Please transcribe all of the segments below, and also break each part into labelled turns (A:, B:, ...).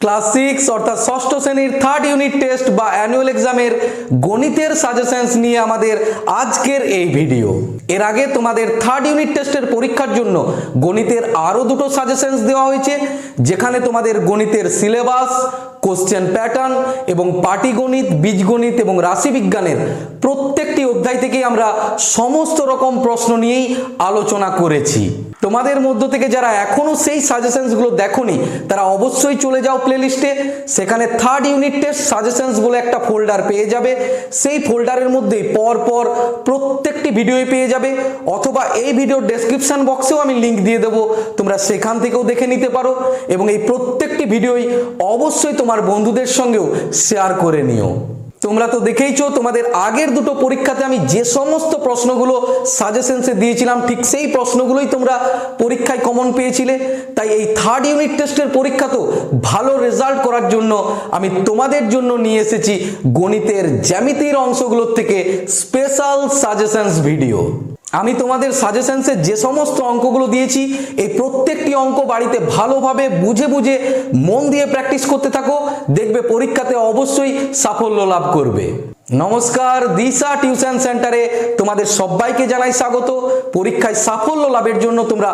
A: Class 6 অর্থাৎ ষষ্ঠ শ্রেণীর থার্ড ইউনিট টেস্ট বা অ্যানুয়াল এক্সামের গণিতের সাজেশনস নিয়ে আমাদের আজকের এই ভিডিও। এর আগে তোমাদের থার্ড ইউনিট টেস্টের পরীক্ষার জন্য গণিতের আরও দুটো সাজেশনস দেওয়া হয়েছে, যেখানে তোমাদের গণিতের সিলেবাস, কোশ্চেন প্যাটার্ন এবং পাটিগণিত, বীজগণিত এবং রাশিবিজ্ঞানের প্রত্যেকটি অধ্যায় থেকে আমরা সমস্ত রকম প্রশ্ন নিয়েই আলোচনা করেছি। তোমাদের মধ্য থেকে যারা এখনো সেই সাজেশনসগুলো দেখোনি তারা অবশ্যই চলে যাও প্লেলিস্টে, সেখানে থার্ড ইউনিট টেস্ট সাজেশনস বলে একটা ফোল্ডার পেয়ে যাবে। সেই ফোল্ডারের মধ্যেই পরপর প্রত্যেকটি ভিডিওই পেয়ে যাবে, অথবা এই ভিডিওর ডেসক্রিপশন বক্সেও আমি লিঙ্ক দিয়ে দেবো, তোমরা সেখান থেকেও দেখে নিতে পারো। এবং এই প্রত্যেকটি ভিডিওই অবশ্যই তোমার বন্ধুদের সঙ্গেও শেয়ার করে নিও। তোমরা তো দেখেইছো তোমাদের আগের দুটো পরীক্ষাতে আমি যে সমস্ত প্রশ্নগুলো সাজেশনসে দিয়েছিলাম ঠিক সেই প্রশ্নগুলোই তোমরা পরীক্ষায় কমন পেয়েছিলে। তাই এই থার্ড ইউনিট টেস্টের পরীক্ষাতেও ভালো রেজাল্ট করার জন্য আমি তোমাদের জন্য নিয়ে এসেছি গণিতের জ্যামিতির অংশগুলোর থেকে স্পেশাল সাজেশনস ভিডিও। আমি তোমাদের সাজেশনসে যে সমস্ত অঙ্কগুলো দিয়েছি এই প্রত্যেকটি অঙ্ক বাড়িতে ভালোভাবে বুঝে বুঝে মন দিয়ে প্র্যাকটিস করতে থাকো, দেখবে পরীক্ষাতে অবশ্যই সাফল্য লাভ করবে। নমস্কার, দিশা টিউশন সেন্টারে তোমাদের সবাইকে জানাই স্বাগত। পরীক্ষায় সাফল্য লাভের জন্য তোমরা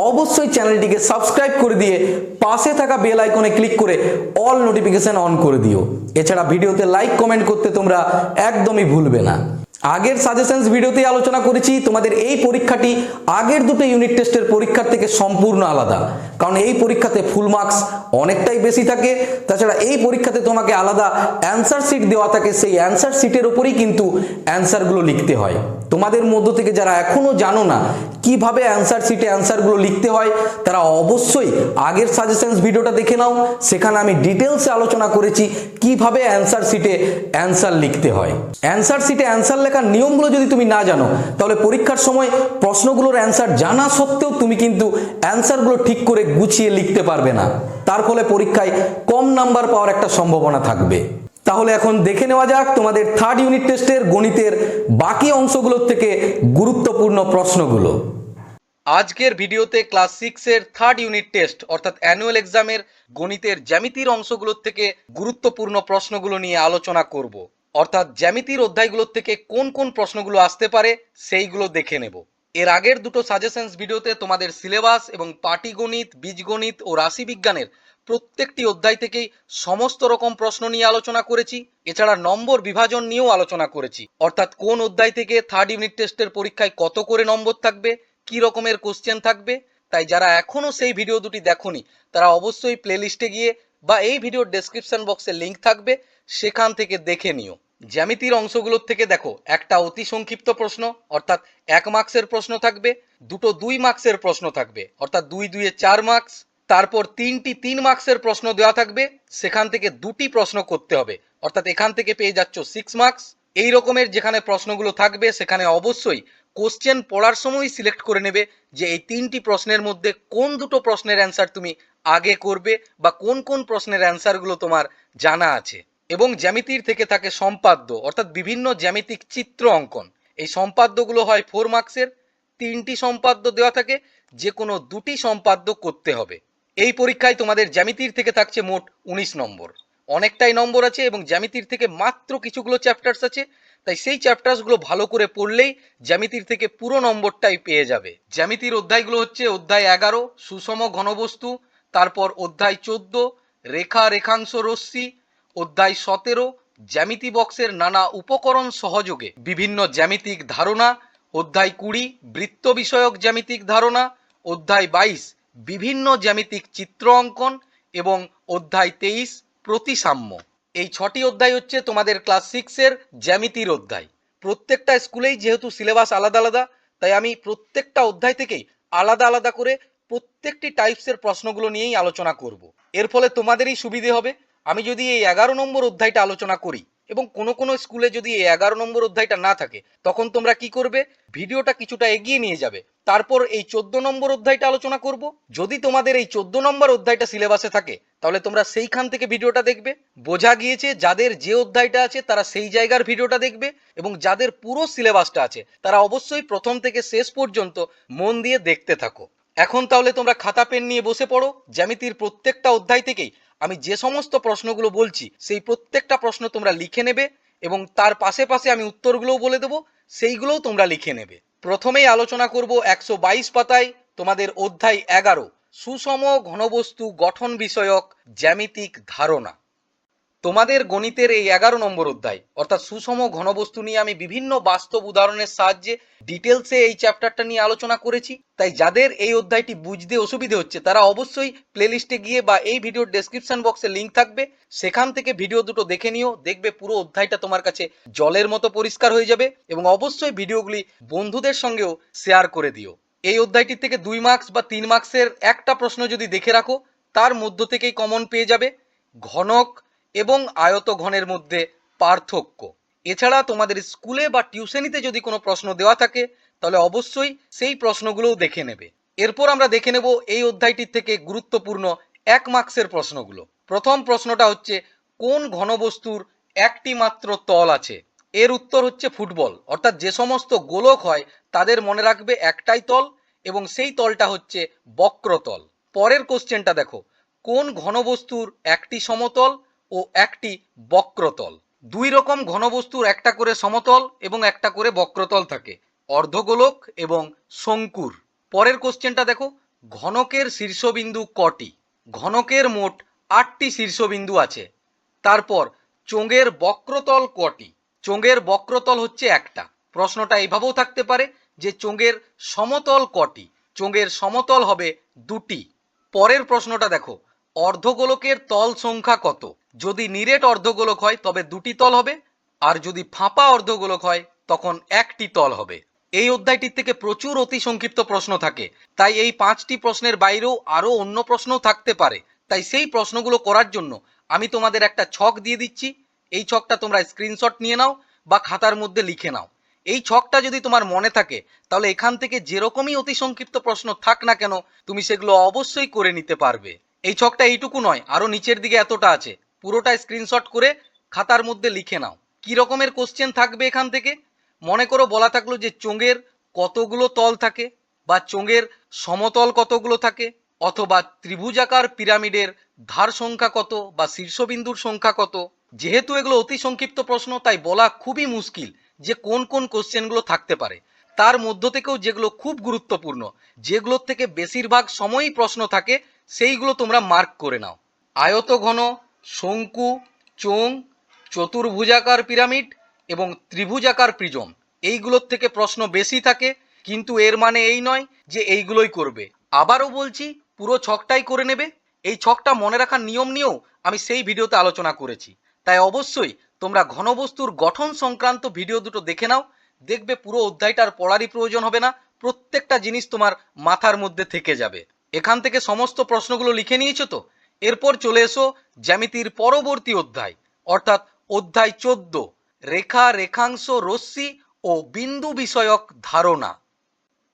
A: অবশ্যই চ্যানেলটিকে সাবস্ক্রাইব করে দিয়ে পাশে থাকা বেল আইকনে ক্লিক করে অল নোটিফিকেশন অন করে দিও। এছাড়া ভিডিওতে লাইক কমেন্ট করতে তোমরা একদমই ভুলবে না। আগের সাজেশনস ভিডিওতে আলোচনা করেছি তোমাদের এই পরীক্ষাটি আগের দুটো ইউনিট টেস্টের পরীক্ষার থেকে সম্পূর্ণ আলাদা, কারণ এই পরীক্ষাতে ফুল মার্কস অনেকটাই বেশি থাকে। তাছাড়া এই পরীক্ষাতে তোমাকে আলাদা অ্যান্সার শিট দেওয়া থাকে, সেই অ্যান্সার শিটের উপরেই কিন্তু অ্যান্সারগুলো লিখতে হয়। তোমাদের মধ্য থেকে যারা এখনো জানো না কিভাবে অ্যান্সার শিটে অ্যান্সারগুলো লিখতে হয় তারা অবশ্যই আগের সাজেশনস ভিডিওটা দেখে নাও, সেখানে আমি ডিটেলসে আলোচনা করেছি কিভাবে অ্যান্সার শিটে অ্যান্সার লিখতে হয়। অ্যান্সার শিটে অ্যান্সার লেখার নিয়মগুলো যদি তুমি না জানো তাহলে পরীক্ষার সময় প্রশ্নগুলোর অ্যান্সার জানা সত্ত্বেও তুমি কিন্তু অ্যান্সারগুলো ঠিক করে গুছিয়ে লিখতে পারবে না, তার ফলে পরীক্ষায় কম নাম্বার পাওয়ার একটা সম্ভাবনা থাকবে। তাহলে এখন দেখে নেওয়া যাক তোমাদের থার্ড ইউনিট টেস্টের গণিতের বাকি অংশগুলোর থেকে গুরুত্বপূর্ণ প্রশ্নগুলো। আজকের ভিডিওতে ক্লাস 6 এর থার্ড ইউনিট টেস্ট অর্থাৎ অ্যানুয়াল এক্সামের গণিতের জ্যামিতির অংশগুলোর থেকে গুরুত্বপূর্ণ প্রশ্নগুলো নিয়ে আলোচনা করব। অর্থাৎ জ্যামিতির অধ্যায়গুলোর থেকে কোন কোন প্রশ্নগুলো আসতে পারে সেইগুলো দেখে নেব। এর আগের দুটো সাজেশনস ভিডিওতে তোমাদের সিলেবাস এবং পাটিগণিত, বীজগণিত ও রাশিবিজ্ঞানের প্রত্যেকটি অধ্যায় থেকেই সমস্ত রকম প্রশ্ন নিয়ে আলোচনা করেছি। এছাড়া নম্বর বিভাজন নিয়েও আলোচনা করেছি, অর্থাৎ কোন অধ্যায় থেকে থার্ড ইউনিট টেস্টের পরীক্ষায় কত করে নম্বর থাকবে, কি রকমের কোশ্চেন থাকবে। তাই যারা এখনো সেই ভিডিও দুটি দেখোনি তারা অবশ্যই প্লেলিস্টে গিয়ে বা এই ভিডিওর ডেসক্রিপশন বক্সে লিংক থাকবে, সেখান থেকে দেখে নিও। জ্যামিতির অংশগুলোর থেকে দেখো একটা অতি সংক্ষিপ্ত প্রশ্ন অর্থাৎ 1 মার্কসের প্রশ্ন থাকবে, দুটো 2 মার্কসের প্রশ্ন থাকবে অর্থাৎ 2 2 4 মার্কস, তারপর 3টি 3 মার্কসের প্রশ্ন দেওয়া থাকবে, সেখান থেকে 2টি প্রশ্ন করতে হবে অর্থাৎ এখান থেকে পেয়ে যাচ্ছ 6 মার্কস। এই রকমের যেখানে প্রশ্নগুলো থাকবে সেখানে অবশ্যই কোশ্চেন পড়ার সময় সিলেক্ট করে নেবে যে এই 3টি প্রশ্নের মধ্যে কোন দুটো প্রশ্নের অ্যান্সার তুমি আগে করবে বা কোন কোন প্রশ্নের অ্যান্সারগুলো তোমার জানা আছে। এবং জ্যামিতির থেকে থাকে সম্পাদ্য অর্থাৎ বিভিন্ন জ্যামিতিক চিত্র অঙ্কন। এই সম্পাদ্যগুলো হয় 4 মার্কসের, 3টি সম্পাদ্য দেওয়া থাকে, যে কোনো 2টি সম্পাদ্য করতে হবে। এই পরীক্ষায় তোমাদের জ্যামিতির থেকে থাকছে মোট 19 নম্বর, অনেকটাই নম্বর আছে এবং জ্যামিতির থেকে মাত্র কিছুগুলো চ্যাপ্টার্স আছে, তাই সেই চ্যাপ্টার্সগুলো ভালো করে পড়লেই জ্যামিতির থেকে পুরো নম্বরটাই পেয়ে যাবে। জ্যামিতির অধ্যায়গুলো হচ্ছে অধ্যায় 11 সুষম ঘনবস্তু, তারপর অধ্যায় 14 রেখা রেখাংশ রশ্মি, অধ্যায় 17 জ্যামিতি বক্সের নানা উপকরণ সহযোগে বিভিন্ন জ্যামিতিক ধারণা, অধ্যায় 20 বৃত্ত বিষয়ক জ্যামিতিক ধারণা, অধ্যায় 22 বিভিন্ন জ্যামিতিক চিত্র অঙ্কন এবং অধ্যায় 23 প্রতিসাম্য। এই 6টি অধ্যায় হচ্ছে তোমাদের ক্লাস 6 এর জ্যামিতির অধ্যায়। প্রত্যেকটা স্কুলেই যেহেতু সিলেবাস আলাদা আলাদা, তাই আমি প্রত্যেকটা অধ্যায় থেকেই আলাদা আলাদা করে প্রত্যেকটি টাইপসের প্রশ্নগুলো নিয়েই আলোচনা করব। এর ফলে তোমাদেরই সুবিধে হবে। আমি যদি এই 11 নম্বর অধ্যায়টা আলোচনা করি এবং কোনো কোনো স্কুলে যদি এই 11 নম্বর অধ্যায়টা না থাকে, তখন তোমরা কি করবে, ভিডিওটা কিছুটা এগিয়ে নিয়ে যাবে, তারপর এই 14 নম্বর অধ্যায়টা আলোচনা করব। যদি তোমাদের এই 14 নম্বর অধ্যায়টা সিলেবাসে থাকে তাহলে তোমরা সেইখান থেকে ভিডিওটা দেখবে। বোঝা গিয়েছে যাদের যে অধ্যায়টা আছে তারা সেই জায়গার ভিডিওটা দেখবে এবং যাদের পুরো সিলেবাসটা আছে তারা অবশ্যই প্রথম থেকে শেষ পর্যন্ত মন দিয়ে দেখতে থাকো। এখন তাহলে তোমরা খাতা পেন নিয়ে বসে পড়ো, জ্যামিতির প্রত্যেকটা অধ্যায় থেকেই আমি যে সমস্ত প্রশ্নগুলো বলছি সেই প্রত্যেকটা প্রশ্ন তোমরা লিখে নেবে এবং তার পাশে পাশে আমি উত্তরগুলোও বলে দেবো, সেইগুলোও তোমরা লিখে নেবে। প্রথমেই আলোচনা করব 122 পাতায় তোমাদের অধ্যায় 11 সুষম ঘনবস্তু গঠন বিষয়ক জ্যামিতিক ধারণা। তোমাদের গণিতের এই 11 নম্বর অধ্যায় অর্থাৎ সুষম ঘনবস্তু নিয়ে আমি বিভিন্ন বাস্তব উদাহরণের সাহায্যে ডিটেলসে এই চ্যাপ্টারটা নিয়ে আলোচনা করেছি। তাই যাদের এই অধ্যায়টি বুঝতে অসুবিধে হচ্ছে তারা অবশ্যই প্লেলিস্টে গিয়ে বা এই ভিডিওর ডেসক্রিপশন বক্সে লিঙ্ক থাকবে, সেখান থেকে ভিডিও দুটো দেখে নিও। দেখবে পুরো অধ্যায়টা তোমার কাছে জলের মতো পরিষ্কার হয়ে যাবে এবং অবশ্যই ভিডিওগুলি বন্ধুদের সঙ্গেও শেয়ার করে দিও। এই অধ্যায়টির থেকে 2 মার্কস বা 3 মার্কসের একটা প্রশ্ন যদি দেখে রাখো তার মধ্য থেকেই কমন পেয়ে যাবে ঘনক এবং আয়ত ঘনের মধ্যে পার্থক্য। এছাড়া তোমাদের স্কুলে বা টিউশনিতে যদি কোনো প্রশ্ন দেওয়া থাকে তাহলে অবশ্যই সেই প্রশ্নগুলোও দেখে নেবে। এরপর আমরা দেখে নেব এই অধ্যায়টির থেকে গুরুত্বপূর্ণ 1 মার্কসের প্রশ্নগুলো। প্রথম প্রশ্নটা হচ্ছে কোন ঘনবস্তুর একটি মাত্র তল আছে? এর উত্তর হচ্ছে ফুটবল। অর্থাৎ যে সমস্ত গোলক হয় তাদের মনে রাখবে একটাই তল এবং সেই তলটা হচ্ছে বক্রতল। পরের কোশ্চেনটা দেখো, কোন ঘনবস্তুর একটি সমতল ও একটি বক্রতল? দুই রকম ঘনবস্তুর একটা করে সমতল এবং একটা করে বক্রতল থাকে, অর্ধগোলক এবং শঙ্কুর। পরের কোশ্চেনটা দেখো, ঘনকের শীর্ষবিন্দু কটি? ঘনকের মোট 8টি শীর্ষবিন্দু আছে। তারপর চোঙের বক্রতল কটি? চোঙের বক্রতল হচ্ছে একটা। প্রশ্নটা এইভাবেও থাকতে পারে যে চোঙের সমতল কটি? চোঙের সমতল হবে 2টি। পরের প্রশ্নটা দেখো, অর্ধগোলকের তল সংখ্যা কত? যদি নিরেট অর্ধগোলক হয় তবে 2টি তল হবে, আর যদি ফাঁপা অর্ধগোলক হয় তখন 1টি তল হবে। এই অধ্যায়টির থেকে প্রচুর অতি সংক্ষিপ্ত প্রশ্ন থাকে, তাই এই 5টি প্রশ্নের বাইরেও আরো অন্য প্রশ্নও থাকতে পারে। তাই সেই প্রশ্নগুলো করার জন্য আমি তোমাদের একটা ছক দিয়ে দিচ্ছি। এই ছকটা তোমরা স্ক্রিনশট নিয়ে নাও বা খাতার মধ্যে লিখে নাও। এই ছকটা যদি তোমার মনে থাকে তাহলে এখান থেকে যেরকমই অতি সংক্ষিপ্ত প্রশ্ন থাক না কেন তুমি সেগুলো অবশ্যই করে নিতে পারবে। এই ছকটা এইটুকু নয়, আরো নিচের দিকে এতটা আছে, পুরোটা স্ক্রিনশট করে খাতার মধ্যে লিখে নাও। কি রকমের কোশ্চেন থাকবে এখান থেকে? মনে করো বলা থাকলো যে চোঙের কতগুলো তল থাকে, বা চোঙের সমতল কতগুলো থাকে, অথবা ত্রিভুজাকার পিরামিডের ধার সংখ্যা কত বা শীর্ষবিন্দুর সংখ্যা কত। যেহেতু এগুলো অতি সংক্ষিপ্ত প্রশ্ন তাই বলা খুবই মুশকিল যে কোন কোন কোশ্চেনগুলো থাকতে পারে। তার মধ্য থেকেও যেগুলো খুব গুরুত্বপূর্ণ, যেগুলোর থেকে বেশিরভাগ সময়ই প্রশ্ন থাকে, সেইগুলো তোমরা মার্ক করে নাও। আয়ত ঘন, শঙ্কু, চোঙ, চতুর্ভুজাকার পিরামিড এবং ত্রিভুজাকার প্রিজম, এইগুলোর থেকে প্রশ্ন বেশি থাকে, কিন্তু এর মানে এই নয় যে এইগুলোই করবে। আবারও বলছি, পুরো ছকটাই করে নেবে। এই ছকটা মনে রাখার নিয়ম নিয়েও আমি সেই ভিডিওতে আলোচনা করেছি। তাই অবশ্যই তোমরা ঘনবস্তুর গঠন সংক্রান্ত ভিডিও দুটো দেখে নাও। দেখবে পুরো অধ্যায়টার পড়ারই প্রয়োজন হবে না, প্রত্যেকটা জিনিস তোমার মাথার মধ্যে থেকে যাবে। এখান থেকে সমস্ত প্রশ্নগুলো লিখে নিয়েছো তো? এরপর চলে এসো জ্যামিতির পরবর্তী অধ্যায় অর্থাৎ অধ্যায় 14 রেখা, রেখাংশ, রশ্মি ও বিন্দু বিষয়ক ধারণা।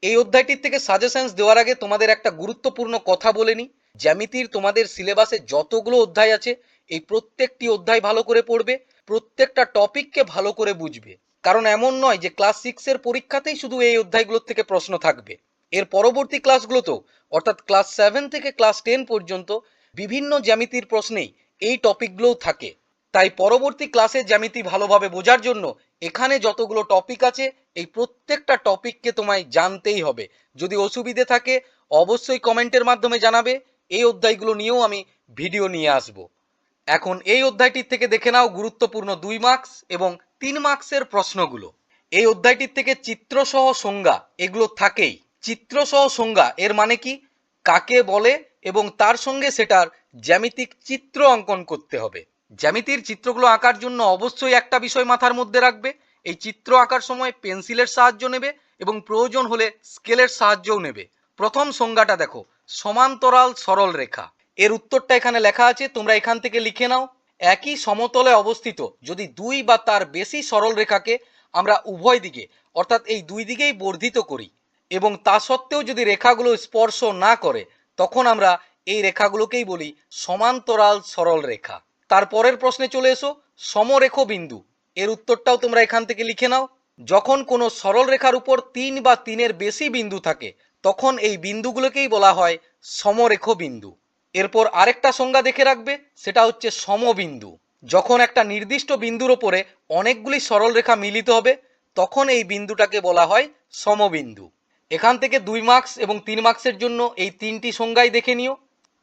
A: এই অধ্যায়টির থেকে সাজেশনস দেওয়ার আগে তোমাদের একটা গুরুত্বপূর্ণ কথা বলে নি। জ্যামিতির তোমাদের সিলেবাসে যতগুলো অধ্যায় আছে এই প্রত্যেকটি অধ্যায় ভালো করে পড়বে, প্রত্যেকটা টপিককে ভালো করে বুঝবে। কারণ এমন নয় যে ক্লাস 6 এর পরীক্ষাতেই শুধু এই অধ্যায়গুলোর থেকে প্রশ্ন থাকবে। এর পরবর্তী ক্লাসগুলোতেও অর্থাৎ ক্লাস 7 থেকে ক্লাস 10 পর্যন্ত বিভিন্ন জ্যামিতির প্রশ্নেই এই টপিকগুলোও থাকে। তাই পরবর্তী ক্লাসে জ্যামিতি ভালোভাবে বোঝার জন্য এখানে যতগুলো টপিক আছে এই প্রত্যেকটা টপিককে তোমায় জানতেই হবে। যদি অসুবিধে থাকে অবশ্যই কমেন্টের মাধ্যমে জানাবে, এই অধ্যায়গুলো নিয়েও আমি ভিডিও নিয়ে আসব। এখন এই অধ্যায়টির থেকে দেখে নাও গুরুত্বপূর্ণ 2 মার্কস এবং 3 মার্কসের প্রশ্নগুলো। এই অধ্যায়টির থেকে চিত্রসহ সংজ্ঞা এগুলো থাকেই। চিত্রসহ সংজ্ঞা এর মানে কি, কাকে বলে এবং তার সঙ্গে সেটার জ্যামিতিক চিত্র অঙ্কন করতে হবে। জ্যামিতির চিত্রগুলো আঁকার জন্য অবশ্যই একটা বিষয় মাথার মধ্যে রাখবে, এই চিত্র আঁকার সময় পেন্সিলের সাহায্য নেবে এবং প্রয়োজন হলে স্কেলের সাহায্যও নেবে। প্রথম সংজ্ঞাটা দেখো, সমান্তরাল সরল রেখা। এর উত্তরটা এখানে লেখা আছে, তোমরা এখান থেকে লিখে নাও। একই সমতলে অবস্থিত যদি 2 বা তার বেশি সরল রেখাকে আমরা উভয় দিকে অর্থাৎ এই দুই দিকেই বর্ধিত করি এবং তা সত্ত্বেও যদি রেখাগুলো স্পর্শ না করে তখন আমরা এই রেখাগুলোকেই বলি সমান্তরাল সরল রেখা। তারপরের প্রশ্নে চলে এসো, সমরেখ বিন্দু। এর উত্তরটাও তোমরা এখান থেকে লিখে নাও। যখন কোনো সরল রেখার উপর 3 বা 3-এর বেশি বিন্দু থাকে তখন এই বিন্দুগুলোকেই বলা হয় সমরেখ বিন্দু। এরপর আরেকটা সংজ্ঞা দেখে রাখবে, সেটা হচ্ছে সমবিন্দু। যখন একটা নির্দিষ্ট বিন্দুর ওপরে অনেকগুলি সরলরেখা মিলিত হবে তখন এই বিন্দুটাকে বলা হয় সমবিন্দু। এখান থেকে 2 মার্কস এবং 3 মার্কসের জন্য এই তিনটি সংজ্ঞাই দেখে নিও।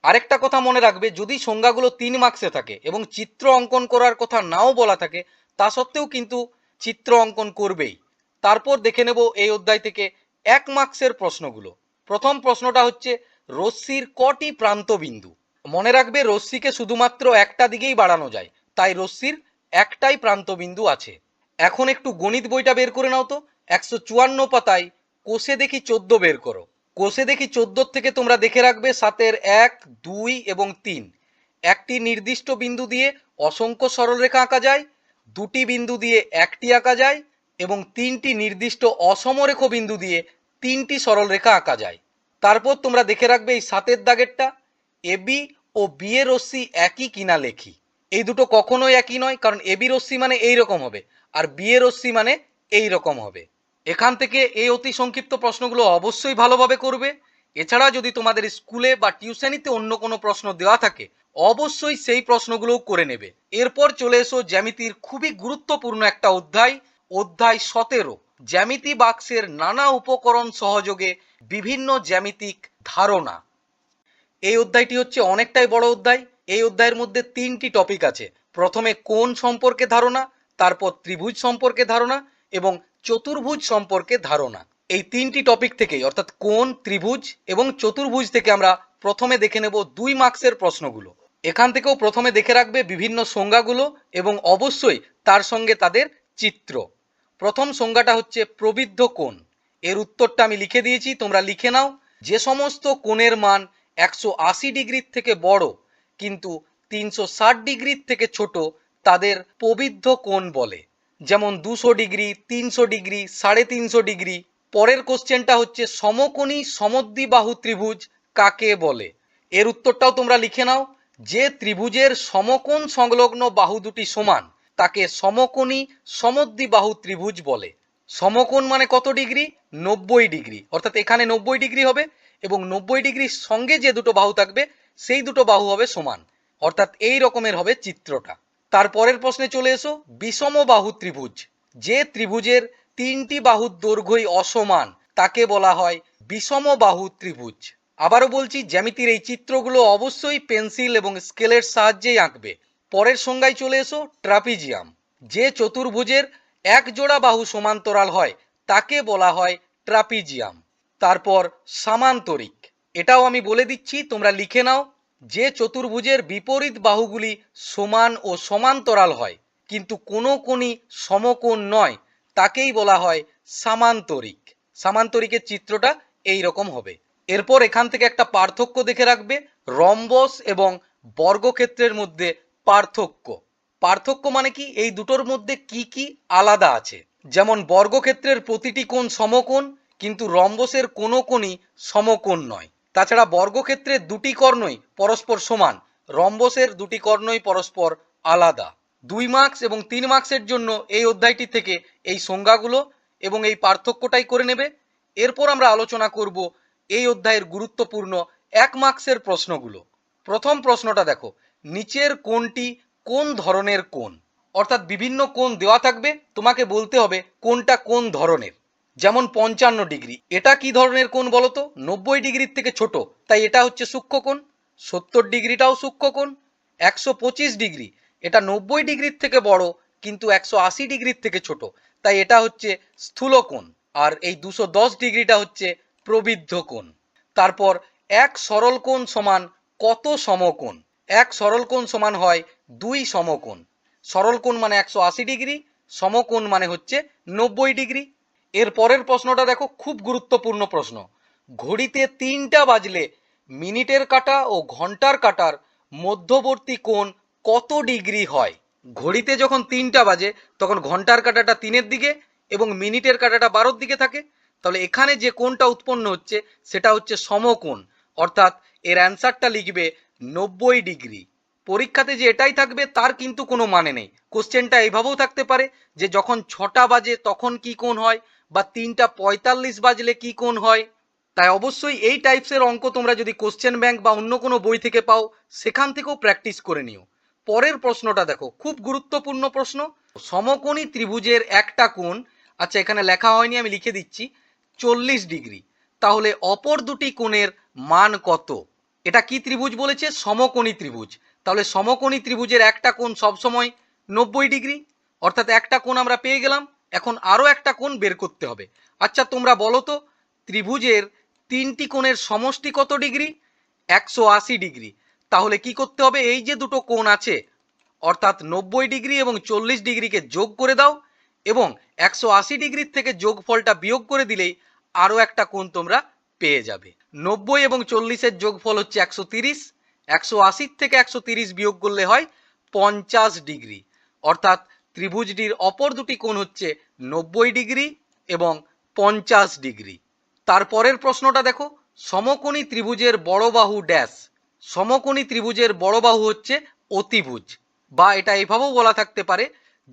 A: আরেকটা কথা মনে রাখবে, যদি সংজ্ঞাগুলো 3 মার্কসে থাকে এবং চিত্র অঙ্কন করার কথা নাও বলা থাকে, তা সত্ত্বেও কিন্তু চিত্র অঙ্কন করবেই। তারপর দেখে নেব এই অধ্যায় থেকে 1 মার্কসের প্রশ্নগুলো। প্রথম প্রশ্নটা হচ্ছে রশ্মির কটি প্রান্ত বিন্দু। মনে রাখবে রশ্মিকে শুধুমাত্র একটা দিকেই বাড়ানো যায়, তাই রশ্মির একটাই প্রান্ত বিন্দু আছে। এখন একটু গণিত বইটা বের করে নাও তো। 154 পাতায় কোষে দেখি 14 বের করো। কোষে দেখি 14 থেকে তোমরা দেখে রাখবে 7-এর 1, 2 এবং 3 একটি নির্দিষ্ট বিন্দু দিয়ে অসংখ্য সরলরেখা আঁকা যায়, দুটি বিন্দু দিয়ে একটি আঁকা যায় এবং তিনটি নির্দিষ্ট অসমরেখ বিন্দু দিয়ে তিনটি সরলরেখা আঁকা যায়। তারপর তোমরা দেখে রাখবে এই 7-এর দাগেরটা, এবি ও বি এর রশ্মি একই কিনা লেখি। এই দুটো কখনোই একই নয়, কারণ এবি রশ্মি মানে এইরকম হবে আর বি এর রশ্মি মানে এইরকম হবে। এখান থেকে এই অতি সংক্ষিপ্ত প্রশ্নগুলো অবশ্যই ভালোভাবে করবে। এছাড়া যদি তোমাদের স্কুলে বা টিউশনিতে অন্য কোনো প্রশ্ন দেওয়া থাকে অবশ্যই সেই প্রশ্নগুলোও করে নেবে। এরপর চলে এসো জ্যামিতির খুবই গুরুত্বপূর্ণ একটা অধ্যায়, অধ্যায় 17, জ্যামিতি বাক্সের নানা উপকরণ সহযোগে বিভিন্ন জ্যামিতিক ধারণা। এই অধ্যায়টি হচ্ছে অনেকটাই বড় অধ্যায়। এই অধ্যায়ের মধ্যে 3টি টপিক আছে। প্রথমে কোণ সম্পর্কে ধারণা, তারপর ত্রিভুজ সম্পর্কে ধারণা এবং চতুর্ভুজ সম্পর্কে ধারণা। এই 3টি টপিক থেকেই অর্থাৎ কোণ, ত্রিভুজ এবং চতুর্ভুজ থেকে আমরা প্রথমে দেখে নেব 2 মার্কসের প্রশ্নগুলো। এখান থেকেও প্রথমে দেখে রাখবে বিভিন্ন সংজ্ঞাগুলো এবং অবশ্যই তার সঙ্গে তাদের চিত্র। প্রথম সংজ্ঞাটা হচ্ছে প্রবৃদ্ধ কোণ। এর উত্তরটা আমি লিখে দিয়েছি, তোমরা লিখে নাও। যে সমস্ত কোণের মান 180 ডিগ্রির থেকে বড় কিন্তু 360 ডিগ্রির থেকে ছোট তাদের প্রবৃদ্ধ কোণ বলে। যেমন 200 ডিগ্রি, 300 ডিগ্রি, 350 ডিগ্রি। পরের কোশ্চেনটা হচ্ছে সমকোণী সমদ্বিবাহু ত্রিভুজ কাকে বলে। এর উত্তরটাও তোমরা লিখে নাও। যে ত্রিভুজের সমকোণ সংলগ্ন বাহু দুটি সমান তাকে সমকোণী সমদ্বিবাহু ত্রিভুজ বলে। সমকোণ মানে কত ডিগ্রি? 90 ডিগ্রি, অর্থাৎ এখানে 90 ডিগ্রি হবে এবং 90 ডিগ্রির সঙ্গে যে দুটো বাহু থাকবে সেই দুটো বাহু হবে সমান, অর্থাৎ এই রকমের হবে চিত্রটা। তারপরের প্রশ্নে চলে এসো, বিষমবাহু ত্রিভুজ। যে ত্রিভুজের 3টি বাহুর দৈর্ঘ্যই অসমান তাকে বলা হয় বিষমবাহু ত্রিভুজ। আবারও বলছি, জ্যামিতির এই চিত্রগুলো অবশ্যই পেন্সিল এবং স্কেলের সাহায্যেই আঁকবে। পরের সংজ্ঞায় চলে এসো, ট্রাপিজিয়াম। যে চতুর্ভুজের এক জোড়া বাহু সমান্তরাল হয় তাকে বলা হয় ট্রাপিজিয়াম। তারপর সামান্তরিক, এটাও আমি বলে দিচ্ছি, তোমরা লিখে নাও। যে চতুর্ভুজের বিপরীত বাহুগুলি সমান ও সমান্তরাল হয় কিন্তু কোনো কোণই সমকোণ নয় তাকেই বলা হয় সামান্তরিক। সামান্তরিকের চিত্রটা এই রকম হবে। এরপর এখান থেকে একটা পার্থক্য দেখে রাখবে, রম্বস এবং বর্গক্ষেত্রের মধ্যে পার্থক্য। পার্থক্য মানে কি, এই দুটোর মধ্যে কি কি আলাদা আছে। যেমন বর্গক্ষেত্রের প্রতিটি কোণ সমকোণ কিন্তু রম্বসের কোনো কোণই সমকোণ নয়। তাছাড়া বর্গক্ষেত্রের দুটি কর্ণই পরস্পর সমান, রম্বসের দুটি কর্ণই পরস্পর আলাদা। 2 মার্কস এবং 3 মার্কসের জন্য এই অধ্যায়টি থেকে এই সংজ্ঞাগুলো এবং এই পার্থক্যটাই করে নেবে। এরপর আমরা আলোচনা করব এই অধ্যায়ের গুরুত্বপূর্ণ 1 মার্কসের প্রশ্নগুলো। প্রথম প্রশ্নটা দেখো, নিচের কোণটি কোন ধরনের কোণ? অর্থাৎ বিভিন্ন কোণ দেওয়া থাকবে, তোমাকে বলতে হবে কোনটা কোন ধরনের। যেমন 55 ডিগ্রি, এটা কি ধরনের কোণ বলো তো? 90 ডিগ্রির থেকে ছোট, তাই এটা হচ্ছে সূক্ষ্মকোণ। 70 ডিগ্রিটাও সূক্ষ্মকোণ। 125 ডিগ্রি, এটা 90 ডিগ্রির থেকে বড় কিন্তু 180 ডিগ্রির থেকে ছোট, তাই এটা হচ্ছে স্থূলকোণ। আর এই 210 ডিগ্রিটা হচ্ছে প্রবৃদ্ধ কোণ। তারপর এক সরল কোণ সমান কত সমকোণ? এক সরল কোণ সমান হয় 2 সমকোণ। সরল কোণ মানে 180 ডিগ্রি, সমকোণ মানে হচ্ছে 90 ডিগ্রি। এর পরের প্রশ্নটা দেখো, খুব গুরুত্বপূর্ণ প্রশ্ন। ঘড়িতে 3টা বাজলে মিনিটের কাঁটা ও ঘন্টার কাঁটার মধ্যবর্তী কোণ কত ডিগ্রি হয়? ঘড়িতে যখন 3টা বাজে তখন ঘন্টার কাঁটাটা 3-এর দিকে এবং মিনিটের কাঁটাটা 12-র দিকে থাকে। তাহলে এখানে যে কোণটা উৎপন্ন হচ্ছে সেটা হচ্ছে সমকোণ, অর্থাৎ এর অ্যান্সারটা লিখবে 90 ডিগ্রি। পরীক্ষাতে যে এটাই থাকবে তার কিন্তু কোনো মানে নেই। কোশ্চেনটা এইভাবেও থাকতে পারে যে যখন 6টা বাজে তখন কি কোণ হয়, বা 3টা 45 বাজলে কি কোণ হয়। তাই অবশ্যই এই টাইপসের অঙ্ক তোমরা যদি কোশ্চেন ব্যাংক বা অন্য কোনো বই থেকে পাও সেখান থেকেও প্র্যাকটিস করে নিও। পরের প্রশ্নটা দেখো, খুব গুরুত্বপূর্ণ প্রশ্ন। সমকোণী ত্রিভুজের একটা কোণ, আচ্ছা এখানে লেখা হয়নি আমি লিখে দিচ্ছি, 40 ডিগ্রি। তাহলে অপর দুটি কোণের মান কত? এটা কি ত্রিভুজ বলেছে? সমকোণী ত্রিভুজ। তাহলে সমকোণী ত্রিভুজের একটা কোণ সবসময় 90 ডিগ্রি, অর্থাৎ একটা কোণ আমরা পেয়ে গেলাম। এখন আরও একটা কোণ বের করতে হবে। আচ্ছা তোমরা বলো তো, ত্রিভুজের তিনটি কোণের সমষ্টি কত ডিগ্রি? 180 ডিগ্রি। তাহলে কি করতে হবে? এই যে দুটো কোণ আছে অর্থাৎ 90 ডিগ্রি এবং 40 ডিগ্রিকে যোগ করে দাও এবং 180 ডিগ্রির থেকে যোগফলটা বিয়োগ করে দিলেই আরও একটা কোণ তোমরা পেয়ে যাবে। 90 এবং 40-এর যোগফল হচ্ছে 130, 180 থেকে 130 বিয়োগ করলে হয় 50 ডিগ্রি। অর্থাৎ ত্রিভুজটির অপর দুটি কোণ হচ্ছে 90 ডিগ্রি এবং 50 ডিগ্রি। তারপরের প্রশ্নটা দেখো, সমকোণী ত্রিভুজের বড় বাহু ড্যাশ। সমকোণী ত্রিভুজের বড় বাহু হচ্ছে অতিভুজ, বা এটা এভাবেও বলা থাকতে পারে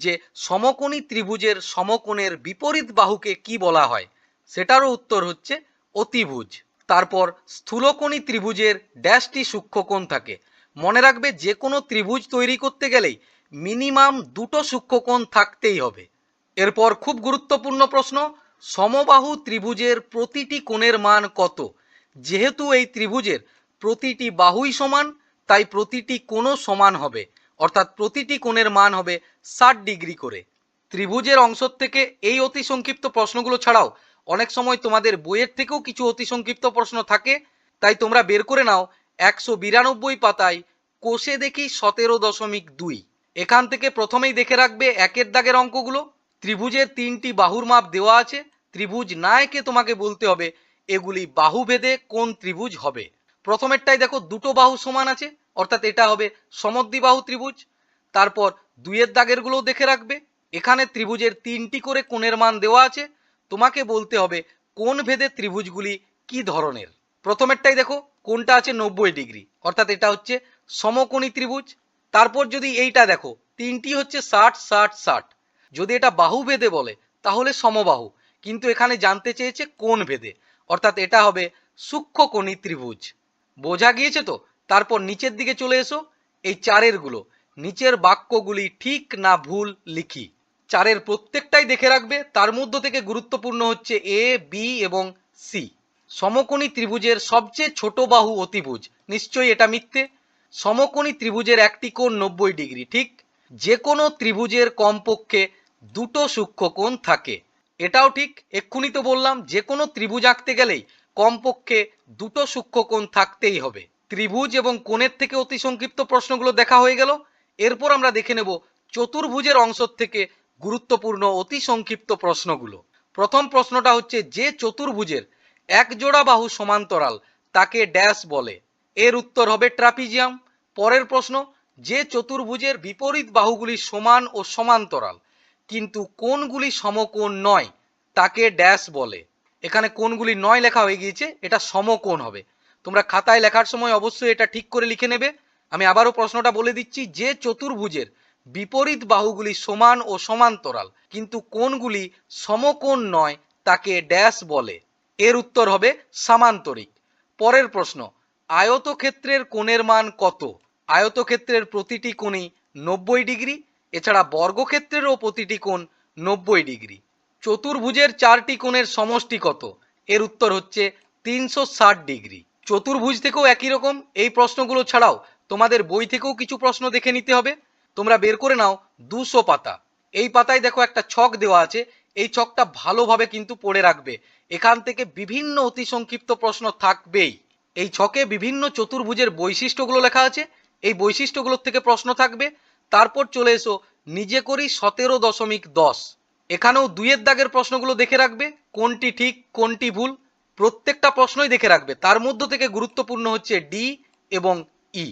A: যে সমকোণী ত্রিভুজের সমকোণের বিপরীত বাহুকে কি বলা হয়? সেটারও উত্তর হচ্ছে অতিভুজ। তারপর স্থূলকোণী ত্রিভুজের ড্যাশটি সূক্ষ্মকোণ থাকে। মনে রাখবে যে কোনো ত্রিভুজ তৈরি করতে গেলেই মিনিমাম দুটো সূক্ষ্মকোণ থাকতেই হবে। এরপর খুব গুরুত্বপূর্ণ প্রশ্ন, সমবাহু ত্রিভুজের প্রতিটি কোণের মান কত? যেহেতু এই ত্রিভুজের প্রতিটি বাহুই সমান তাই প্রতিটি কোণও সমান হবে, অর্থাৎ প্রতিটি কোণের মান হবে 60 ডিগ্রি করে। ত্রিভুজের অংশ থেকে এই অতি সংক্ষিপ্ত প্রশ্নগুলো ছাড়াও অনেক সময় তোমাদের বইয়ের থেকেও কিছু অতি সংক্ষিপ্ত প্রশ্ন থাকে, তাই তোমরা বের করে নাও 192 পাতায় কোষে দেখি 17.2। এখান থেকে প্রথমেই দেখে রাখবে একের দাগের অঙ্কগুলো। ত্রিভুজের তিনটি বাহুর মাপ দেওয়া আছে, ত্রিভুজ না এঁকে তোমাকে বলতে হবে এগুলি বাহু ভেদে কোন ত্রিভুজ হবে। প্রথমেরটাই দেখো, দুটো বাহু সমান আছে অর্থাৎ এটা হবে সমদ্বিবাহু ত্রিভুজ। তারপর দুইয়ের দাগের গুলো দেখে রাখবে, এখানে ত্রিভুজের তিনটি করে কোণের মান দেওয়া আছে, তোমাকে বলতে হবে কোণ ভেদে ত্রিভুজগুলি কি ধরনের। প্রথমেরটাই দেখো, কোণটা আছে 90 ডিগ্রি, অর্থাৎ এটা হচ্ছে সমকোণী ত্রিভুজ। তারপর যদি এইটা দেখো, তিনটি হচ্ছে 60-60-60, যদি এটা বাহু ভেদে বলে তাহলে সমবাহু, কিন্তু এখানে জানতে চেয়েছে কোণ ভেদে, অর্থাৎ এটা হবে সূক্ষ্মকোণী ত্রিভুজ। বোঝা গিয়েছে তো? তারপর নিচের দিকে চলে এসো, এই চারের গুলো, নিচের বাক্যগুলি ঠিক না ভুল লিখি। চারের প্রত্যেকটাই দেখে রাখবে, তার মধ্য থেকে গুরুত্বপূর্ণ হচ্ছে এ, বি এবং সি। সমকোণী ত্রিভুজের সবচেয়ে ছোট বাহু অতিভুজ, নিশ্চয়ই এটা মিথ্যে। সমকোণী ত্রিভুজের একটি কোণ 90 ডিগ্রি, ঠিক। যে কোনো ত্রিভুজের কমপক্ষে দুটো সূক্ষ্মকোণ থাকে, এটাও ঠিক। এক্ষুনি তো বললাম যে কোনো ত্রিভুজ আঁকতে গেলেই কমপক্ষে দুটো সূক্ষ্মকোণ থাকতেই হবে। ত্রিভুজ এবং কোণের থেকে অতি সংক্ষিপ্ত প্রশ্নগুলো দেখা হয়ে গেল। এরপর আমরা দেখে নেব চতুর্ভুজের অংশ থেকে গুরুত্বপূর্ণ অতি সংক্ষিপ্ত প্রশ্নগুলো। প্রথম প্রশ্নটা হচ্ছে, যে চতুর্ভুজের এক জোড়া বাহু সমান্তরাল তাকে ড্যাশ বলে? এর উত্তর হবে ট্রাপিজিয়াম। পরের প্রশ্ন, যে চতুর্ভুজের বিপরীত বাহুগুলি সমান ও সমান্তরাল কিন্তু কোণগুলি সমকোণ নয় তাকে ড্যাশ বলে? এখানে কোণগুলি নয় লেখা হয়ে গিয়েছে, এটা সমকোণ হবে। তোমরা খাতায় লেখার সময় অবশ্যই এটা ঠিক করে লিখে নেবে। আমি আবারও প্রশ্নটা বলে দিচ্ছি, যে চতুর্ভুজের বিপরীত বাহুগুলি সমান ও সমান্তরাল কিন্তু কোণগুলি সমকোণ নয় তাকে ড্যাশ বলে? এর উত্তর হবে সামান্তরিক। পরের প্রশ্ন, আয়তক্ষেত্রের কোণের মান কত? আয়তক্ষেত্রের প্রতিটি কোণই 90 ডিগ্রি, এছাড়া বর্গক্ষেত্রেরও প্রতিটি কোণ 90 ডিগ্রি। চতুর্ভুজের চারটি কোণের সমষ্টি কত? এর উত্তর হচ্ছে 360 ডিগ্রি। চতুর্ভুজ থেকেও একই রকম এই প্রশ্নগুলো ছাড়াও তোমাদের বই থেকেও কিছু প্রশ্ন দেখে নিতে হবে। তোমরা বের করে নাও 200 পাতা। এই পাতায় দেখো একটা ছক দেওয়া আছে, এই ছকটা ভালোভাবে কিন্তু পড়ে রাখবে, এখান থেকে বিভিন্ন অতি সংক্ষিপ্ত প্রশ্ন থাকবেই। এই ছকে বিভিন্ন চতুর্ভুজের বৈশিষ্ট্যগুলো লেখা আছে, এই বৈশিষ্ট্যগুলোর থেকে প্রশ্ন থাকবে। তারপর চলে এসো নিজে করি 17.10, এখানেও দুইয়ের দাগের প্রশ্নগুলো দেখে রাখবে, কোনটি ঠিক কোনটি ভুল প্রত্যেকটা প্রশ্নই দেখে রাখবে। তার মধ্য থেকে গুরুত্বপূর্ণ হচ্ছে ডি এবং ই।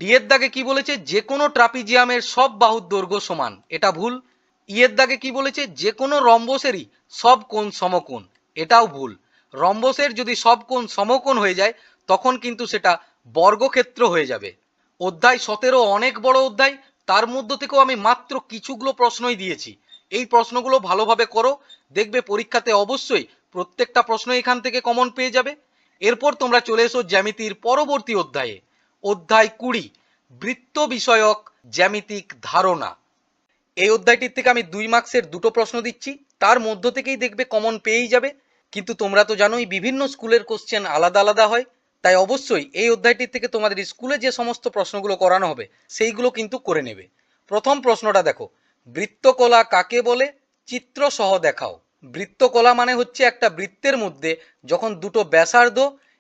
A: ডি এর দাগে কি বলেছে? যে কোনো ট্রাপিজিয়ামের সব বাহুর দৈর্ঘ্য সমান, এটা ভুল। ই এর দাগে কি বলেছে? যে কোনো রম্বসেরই সব কোণ সমকোণ, এটাও ভুল। রম্বসের যদি সব কোণ সমকোণ হয়ে যায় তখন কিন্তু সেটা বর্গক্ষেত্র হয়ে যাবে। অধ্যায় 17 অনেক বড় অধ্যায়, তার মধ্য থেকেও আমি মাত্র কিছুগুলো প্রশ্নই দিয়েছি। এই প্রশ্নগুলো ভালোভাবে করো, দেখবে পরীক্ষাতে অবশ্যই প্রত্যেকটা প্রশ্ন এখান থেকে কমন পেয়ে যাবে। এরপর তোমরা চলে এসো জ্যামিতির পরবর্তী অধ্যায়ে, অধ্যায় 20, বৃত্ত বিষয়ক জ্যামিতিক ধারণা। এই অধ্যায়টির থেকে আমি 2 মার্কসের দুটো প্রশ্ন দিচ্ছি, তার মধ্য থেকেই দেখবে কমন পেয়েই যাবে। কিন্তু তোমরা তো জানোই বিভিন্ন স্কুলের কোশ্চেন আলাদা আলাদা হয়, তাই অবশ্যই এই অধ্যায়টির থেকে তোমাদের স্কুলে যে সমস্ত প্রশ্নগুলো করানো হবে সেইগুলো কিন্তু করে নেবে। প্রথম প্রশ্নটা দেখো, বৃত্তকলা কাকে বলে, চিত্র সহ দেখাও। বৃত্তকলা মানে হচ্ছে একটা বৃত্তের মধ্যে যখন দুটো ব্যাসার্ধ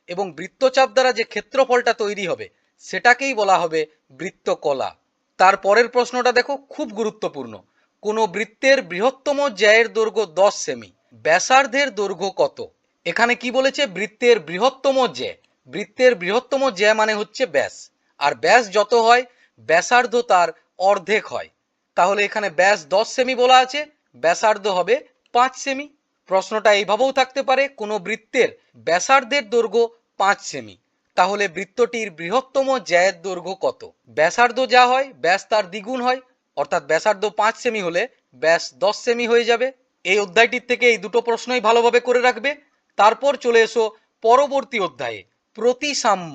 A: এবং বৃত্তচাপ দ্বারা যে ক্ষেত্রফলটা তৈরি হবে সেটাকেই বলা হবে বৃত্তকলা। তারপরের প্রশ্নটা দেখো, খুব গুরুত্বপূর্ণ। কোনো বৃত্তের বৃহত্তম জ্যায়ের দৈর্ঘ্য 10 সেমি, ব্যাসার্ধের দৈর্ঘ্য কত? এখানে কি বলেছে? বৃত্তের বৃহত্তম জ্যা। বৃত্তের বৃহত্তম জ্যা মানে হচ্ছে ব্যাস, আর ব্যাস যত হয় ব্যাসার্ধ তার অর্ধেক হয়। তাহলে এখানে ব্যাস 10 সেমি বলা আছে, ব্যাসার্ধ হবে 5 সেমি। প্রশ্নটা এইভাবেও থাকতে পারে, কোনো বৃত্তের ব্যাসার্ধের দৈর্ঘ্য 5 সেমি, তাহলে বৃত্তটির বৃহত্তম জ্যায়ের দৈর্ঘ্য কত? ব্যাসার্ধ যা হয় ব্যাস তার দ্বিগুণ হয়, অর্থাৎ ব্যাসার্ধ 5 সেমি হলে ব্যাস 10 সেমি হয়ে যাবে। এই অধ্যায়টির থেকে এই দুটো প্রশ্নই ভালোভাবে করে রাখবে। তারপর চলে এসো পরবর্তী অধ্যায়ে, প্রতিসাম্য।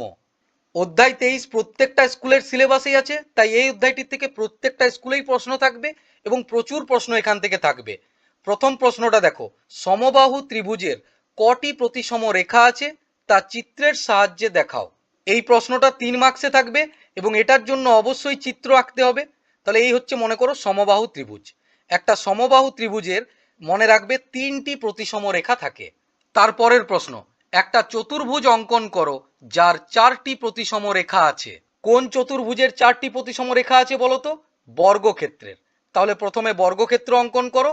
A: অধ্যায় 23 প্রত্যেকটা স্কুলের সিলেবাসেই আছে, তাই এই অধ্যায়টির থেকে প্রত্যেকটা স্কুলেই প্রশ্ন থাকবে এবং প্রচুর প্রশ্ন এখান থেকে থাকবে। প্রথম প্রশ্নটা দেখো, সমবাহু ত্রিভুজের কটি প্রতিসম রেখা আছে তা চিত্রের সাহায্যে দেখাও। এই প্রশ্নটা 3 মার্কসে থাকবে এবং এটার জন্য অবশ্যই চিত্র আঁকতে হবে। তাহলে এই হচ্ছে, মনে করো, সমবাহু ত্রিভুজ। একটা সমবাহু ত্রিভুজের মনে রাখবে 3টি প্রতিসম রেখা থাকে। তারপরের প্রশ্ন, একটা চতুর্ভুজ অঙ্কন করো যার 4টি প্রতিসম রেখা আছে। কোন চতুর্ভুজের 4টি প্রতিসম রেখা আছে বলো তো? বর্গক্ষেত্রের। তাহলে প্রথমে বর্গক্ষেত্র অঙ্কন করো,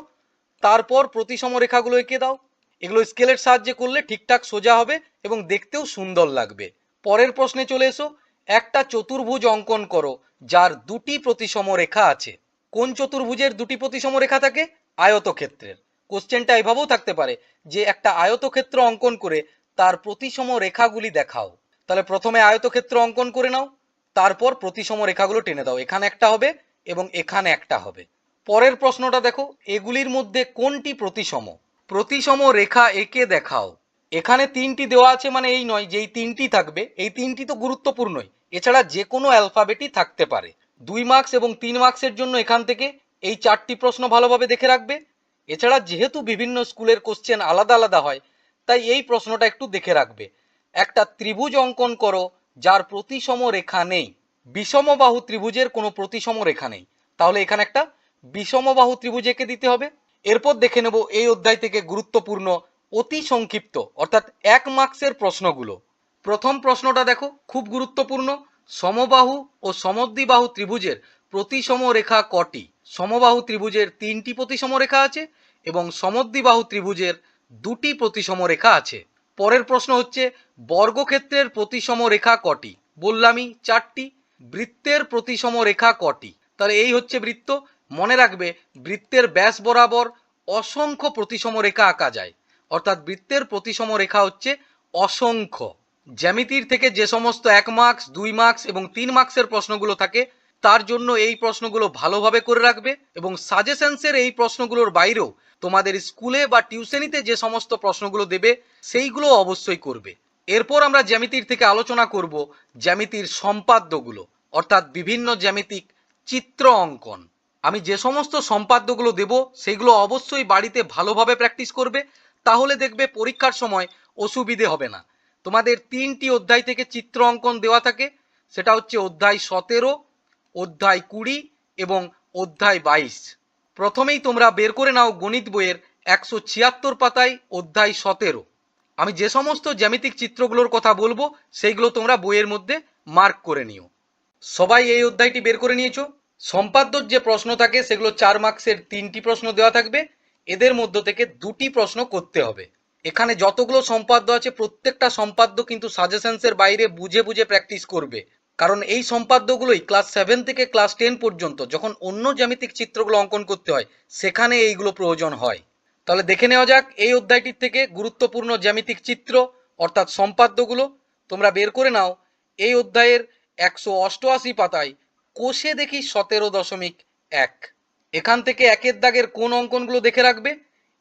A: তারপর প্রতিসম রেখাগুলো এঁকে দাও। এগুলো স্কেলের সাহায্যে করলে ঠিকঠাক সোজা হবে এবং দেখতেও সুন্দর লাগবে। পরের প্রশ্নে চলে এসো, একটা চতুর্ভুজ অঙ্কন করো যার 2টি প্রতিসম রেখা আছে। কোন চতুর্ভুজের 2টি প্রতিসম রেখা থাকে? আয়তক্ষেত্রের। কোশ্চেনটা এভাবেও থাকতে পারে যে একটা আয়তক্ষেত্র অঙ্কন করে তার প্রতিসম রেখাগুলি দেখাও। তাহলে প্রথমে আয়তক্ষেত্র অঙ্কন করে নাও, তারপর প্রতিসম রেখাগুলো টেনে দাও। এখানে একটা হবে এবং এখানে একটা হবে। পরের প্রশ্নটা দেখো, এগুলির মধ্যে কোনটি প্রতিসম? প্রতিসম রেখা এঁকে দেখাও। এখানে 3টি দেওয়া আছে মানে এই নয় যে এই 3টি থাকবে, এই 3টি তো গুরুত্বপূর্ণই, এছাড়া যে কোনো অ্যালফাবেটই থাকতে পারে। 2 মার্কস এবং 3 মার্কসের জন্য এখান থেকে এই 4টি প্রশ্ন ভালোভাবে দেখে রাখবে। এছাড়া যেহেতু বিভিন্ন স্কুলের কোশ্চেন আলাদা আলাদা হয়, তাই এই প্রশ্নটা একটু দেখে রাখবে। একটা ত্রিভুজ অঙ্কন করো যার প্রতিসম রেখা নেই। বিষমবাহু ত্রিভুজের কোনো প্রতিসম রেখা নেই, তাহলে এখানে একটা বিষমবাহু ত্রিভুজ এঁকে দিতে হবে। এরপর দেখে নেব এই অধ্যায় থেকে গুরুত্বপূর্ণ অতি সংক্ষিপ্ত অর্থাৎ 1 মার্কসের প্রশ্নগুলো। প্রথম প্রশ্নটা দেখো, খুব গুরুত্বপূর্ণ। সমবাহু ও সমদ্বিবাহু ত্রিভুজের প্রতিসম রেখা কটি? সমবাহু ত্রিভুজের 3টি প্রতিসম রেখা আছে এবং সমদ্বিবাহু ত্রিভুজের 2টি প্রতিসম রেখা আছে। পরের প্রশ্ন হচ্ছে, বর্গক্ষেত্রের প্রতিসম রেখা কটি? বললামই 4টি। বৃত্তের প্রতিসম রেখা কটি? তাহলে এই হচ্ছে বৃত্ত। মনে রাখবে, বৃত্তের ব্যাস বরাবর অসংখ্য প্রতিসম রেখা আঁকা যায়, অর্থাৎ বৃত্তের প্রতিসম রেখা হচ্ছে অসংখ্য। জ্যামিতির থেকে যে সমস্ত 1 মার্কস, 2 মার্কস এবং 3 মার্কসের প্রশ্নগুলো থাকে তার জন্য এই প্রশ্নগুলো ভালোভাবে করে রাখবে এবং সাজেশনসের এই প্রশ্নগুলোর বাইরেও তোমাদের স্কুলে বা টিউশনিতে যে সমস্ত প্রশ্নগুলো দেবে সেইগুলো অবশ্যই করবে। এরপর আমরা জ্যামিতির থেকে আলোচনা করব জ্যামিতির সম্পাদ্যগুলো, অর্থাৎ বিভিন্ন জ্যামিতিক চিত্র অঙ্কন। আমি যে সমস্ত সম্পাদ্যগুলো দেব সেগুলো অবশ্যই বাড়িতে ভালোভাবে প্র্যাকটিস করবে, তাহলে দেখবে পরীক্ষার সময় অসুবিধে হবে না। তোমাদের 3টি অধ্যায় থেকে চিত্র অঙ্কন দেওয়া থাকে, সেটা হচ্ছে অধ্যায় 17, অধ্যায় 20 এবং অধ্যায় 22। প্রথমেই তোমরা বের করে নাও গণিত বইয়ের 176 পাতায় অধ্যায় 17। আমি যে সমস্ত জ্যামিতিক চিত্রগুলোর কথা বলবো সেইগুলো তোমরা বইয়ের মধ্যে মার্ক করে নিও। সবাই এই অধ্যায়টি বের করে নিয়েছো? সম্পাদ্যর যে প্রশ্ন থাকে সেগুলো 4 মার্কসের 3টি প্রশ্ন দেওয়া থাকবে, এদের মধ্য থেকে 2টি প্রশ্ন করতে হবে। এখানে যতগুলো সম্পাদ্য আছে প্রত্যেকটা সম্পাদ্য কিন্তু সাজেশনসের বাইরে বুঝে বুঝে প্র্যাকটিস করবে, কারণ এই সম্পাদ্যগুলোই ক্লাস 7 থেকে ক্লাস 10 পর্যন্ত যখন অন্য জ্যামিতিক চিত্রগুলো অঙ্কন করতে হয় সেখানে এইগুলো প্রয়োজন হয়। তাহলে দেখে নেওয়া যাক এই অধ্যায়টির থেকে গুরুত্বপূর্ণ জ্যামিতিক চিত্র অর্থাৎ সম্পাদ্যগুলো। তোমরা বের করে নাও এই অধ্যায়ের 188 পাতায় কোষে দেখি 17.1। এখান থেকে একের দাগের কোন অঙ্কনগুলো দেখে রাখবে।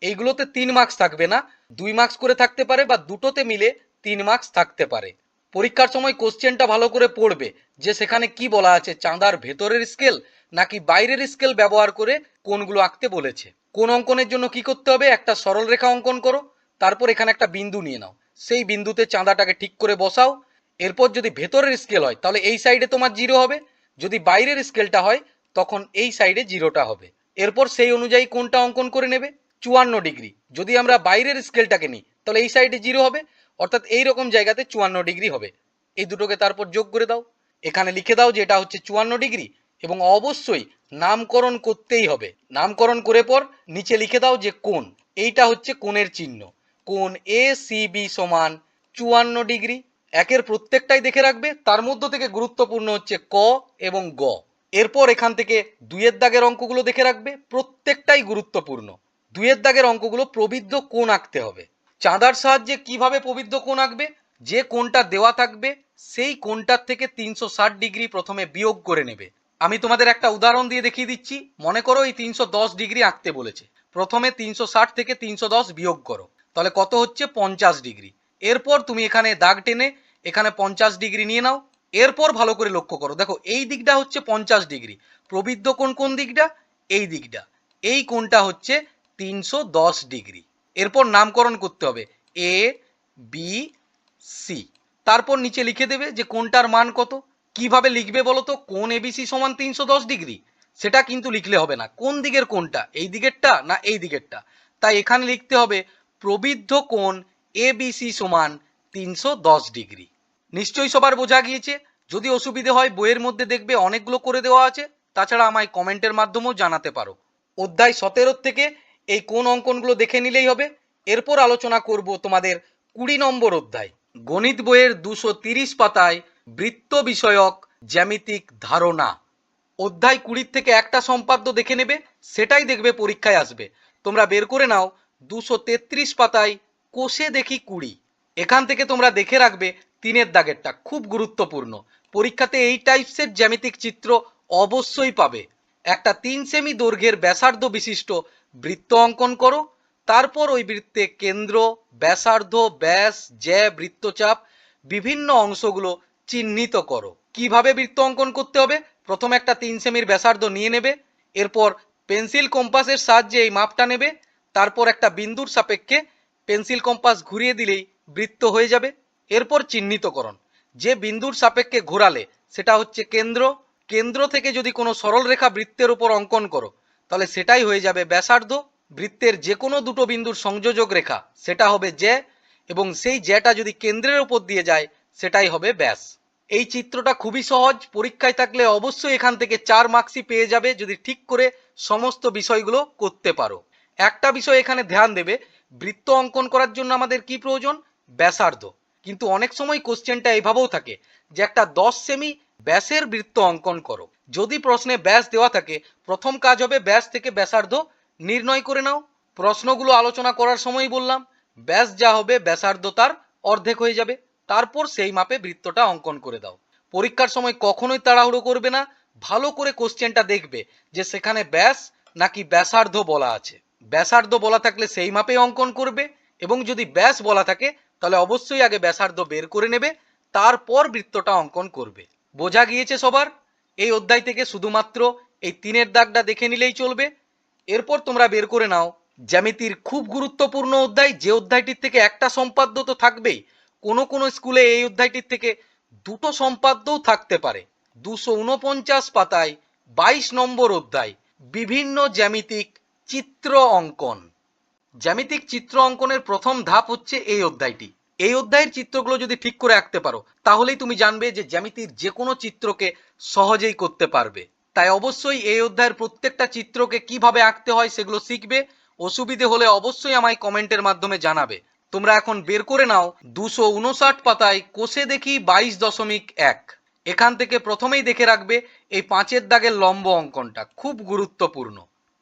A: এইগুলোতে 3 মার্কস থাকবে না, 2 মার্কস করে থাকতে পারে বা দুটোতে মিলে 3 মার্কস থাকতে পারে। পরীক্ষার সময় কোশ্চেনটা ভালো করে পড়বে যে সেখানে কি বলা আছে, চাঁদার ভেতরের স্কেল নাকি বাইরের স্কেল ব্যবহার করে কোণগুলো আঁকতে বলেছে। কোণ অঙ্কনের জন্য কি করতে হবে, একটা সরল রেখা অঙ্কন করো, তারপর এখানে একটা বিন্দু নিয়ে নাও, সেই বিন্দুতে চাঁদাটাকে ঠিক করে বসাও। এরপর যদি ভেতরের স্কেল হয় তাহলে এই সাইডে তোমার 0 হবে, যদি বাইরের স্কেলটা হয় তখন এই সাইডে 0টা হবে। এরপর সেই অনুযায়ী কোণটা অঙ্কন করে নেবে 54 ডিগ্রি। যদি আমরা বাইরের স্কেলটাকে নিই তাহলে এই সাইডে 0 হবে, অর্থাৎ এই রকম জায়গাতে 54 ডিগ্রি হবে। এই দুটোকে তারপর যোগ করে দাও, এখানে লিখে দাও যে এটা হচ্ছে 54 ডিগ্রি, এবং অবশ্যই নামকরণ করতেই হবে। নামকরণ করে পর নিচে লিখে দাও যে কোণ, এইটা হচ্ছে কোণের চিহ্ন। কোণ এ সি বি সমান 54 ডিগ্রি। একের প্রত্যেকটাই দেখে রাখবে, তার মধ্য থেকে গুরুত্বপূর্ণ হচ্ছে ক এবং গ। এরপর এখান থেকে 2-এর দাগের অঙ্কগুলো দেখে রাখবে, প্রত্যেকটাই গুরুত্বপূর্ণ। 2-এর দাগের অঙ্কগুলো প্রবিদ্ধ কোণ আঁকতে হবে। চাঁদার সাহায্যে কিভাবে প্রবিদ্ধ কোণ আঁকবে, যে কোণটা দেওয়া থাকবে সেই কোণটার থেকে 360 ডিগ্রি প্রথমে বিয়োগ করে নেবে। আমি তোমাদের একটা উদাহরণ দিয়ে দেখিয়ে দিচ্ছি। মনে করো এই 310 ডিগ্রি আঁকতে বলেছে, প্রথমে 360 থেকে 310 বিয়োগ করো, তাহলে কত হচ্ছে 50 ডিগ্রি। এরপর তুমি এখানে দাগ টেনে এখানে 50 ডিগ্রি নিয়ে নাও। এরপর ভালো করে লক্ষ্য করো, দেখো এই দিকটা হচ্ছে 50 ডিগ্রি, প্রবিদ্ধ কোণ কোন দিকটা, এই দিকটা, এই কোণটা হচ্ছে 310 ডিগ্রি। এরপর নামকরণ করতে হবে এ বি সি, তারপর নিচে লিখে দেবে যে কোণটার মান কত। কিভাবে লিখবে বলো তো, কোণ এবিসি সমান 310 ডিগ্রি, সেটা কিন্তু লিখলে হবে না। কোন দিকের কোণটা, এই দিকেরটা না এই দিকেরটা, তাই এখানে লিখতে হবে প্রবিদ্ধ কোণ এবিসি সমান 310 ডিগ্রি। নিশ্চয়ই সবার বোঝা গিয়েছে। যদি অসুবিধে হয় বইয়ের মধ্যে দেখবে অনেকগুলো করে দেওয়া আছে, তাছাড়া আমায় কমেন্টের মাধ্যমেও জানাতে পারো। অধ্যায় 17 থেকে এই কোণ অঙ্কনগুলো দেখে নিলেই হবে। এরপর আলোচনা করব তোমাদের 20 নম্বর অধ্যায়, গণিত বইয়ের 230 পাতায় বৃত্ত বিষয়ক জ্যামিতিক ধারণা। অধ্যায় 20 থেকে একটা সম্পাদ্য দেখে নেবে, সেটাই দেখবে পরীক্ষায় আসবে। তোমরা বের করে নাও 233 পাতায় কোষে দেখি 20। এখান থেকে তোমরা দেখে রাখবে 3-এর দাগেরটা খুব গুরুত্বপূর্ণ। পরীক্ষাতে এই টাইপসের জ্যামিতিক চিত্র অবশ্যই পাবে। একটা 3 সেমি দৈর্ঘ্যের ব্যাসার্ধ বিশিষ্ট বৃত্ত অঙ্কন করো, তারপর ওই বৃত্তে কেন্দ্র, ব্যাসার্ধ, ব্যাস, জ্যা, বৃত্তচাপ বিভিন্ন অংশগুলো চিহ্নিত করো। কিভাবে বৃত্ত অঙ্কন করতে হবে, প্রথমে একটা 3 সেমির ব্যাসার্ধ নিয়ে নেবে, এরপর পেন্সিল কম্পাসের সাহায্যে এই মাপটা নেবে, তারপর একটা বিন্দুর সাপেক্ষে পেন্সিল কম্পাস ঘুরিয়ে দিলেই বৃত্ত হয়ে যাবে। এরপর চিহ্নিতকরণ, যে বিন্দুর সাপেক্ষে ঘোরালে সেটা হচ্ছে কেন্দ্র। কেন্দ্র থেকে যদি কোনো সরল রেখা বৃত্তের উপর অঙ্কন করো তাহলে সেটাই হয়ে যাবে ব্যাসার্ধ। বৃত্তের যে কোনো দুটো বিন্দুর সংযোজক রেখা সেটা হবে জ্যা, এবং সেই জ্যাটা যদি কেন্দ্রের উপর দিয়ে যায় সেটাই হবে ব্যাস। এই চিত্রটা খুবই সহজ, পরীক্ষায় থাকলে অবশ্যই এখান থেকে 4 মার্কসই পেয়ে যাবে যদি ঠিক করে সমস্ত বিষয়গুলো করতে পারো। একটা বিষয় এখানে ধ্যান দেবে, বৃত্ত অঙ্কন করার জন্য আমাদের কি প্রয়োজন, ব্যাসার্ধ। কিন্তু অনেক সময় কোশ্চেনটা এইভাবেও থাকে যে একটা 10 সেমি ব্যাসের বৃত্ত অঙ্কন করো। যদি প্রশ্নে ব্যাস দেওয়া থাকে, প্রথম কাজ হবে ব্যাস থেকে ব্যাসার্ধ নির্ণয় করে নাও। প্রশ্নগুলো আলোচনা করার সময় বললাম ব্যাস যা হবে ব্যাসার্ধ তার অর্ধেক হয়ে যাবে, তারপর সেই মাপে বৃত্তটা অঙ্কন করে দাও। পরীক্ষার সময় কখনোই তাড়াহুড়ো করবে না, ভালো করে কোশ্চেনটা দেখবে যে সেখানে ব্যাস নাকি ব্যাসার্ধ বলা আছে। ব্যাসার্ধ বলা থাকলে সেই মাপে অঙ্কন করবে, এবং যদি ব্যাস বলা থাকে তাহলে অবশ্যই আগে ব্যাসার্ধ বের করে নেবে, তারপর বৃত্তটা অঙ্কন করবে। বোঝা গিয়েছে সবার? এই অধ্যায় থেকে শুধুমাত্র এই 3-এর দাগটা দেখে নিলেই চলবে। এরপর তোমরা বের করে নাও জ্যামিতির খুব গুরুত্বপূর্ণ অধ্যায়, যে অধ্যায়টির থেকে একটা সম্পাদ্য তো থাকবেই, কোনো কোনো স্কুলে এই অধ্যায়টির থেকে দুটো সম্পাদ্যও থাকতে পারে। 249 পাতায় 22 নম্বর অধ্যায়, বিভিন্ন জ্যামিতিক চিত্র অঙ্কন। জ্যামিতিক চিত্র অঙ্কনের প্রথম ধাপ হচ্ছে এই অধ্যায়টি। এই অধ্যায়ের চিত্রগুলো যদি ঠিক করে আঁকতে পারো তাহলেই তুমি জানবে যে জ্যামিতির যে কোনো চিত্রকে সহজেই করতে পারবে। তাই অবশ্যই এই অধ্যায়ের প্রত্যেকটা চিত্রকে কিভাবে আঁকতে হয় সেগুলো শিখবে। অসুবিধে হলে অবশ্যই আমায় কমেন্টের মাধ্যমে জানাবে। তোমরা এখন বের করে নাও 259 পাতায় কোষে দেখি 22.1। এখান থেকে প্রথমেই দেখে রাখবে এই 5-এর দাগের লম্ব অঙ্কনটা খুব গুরুত্বপূর্ণ।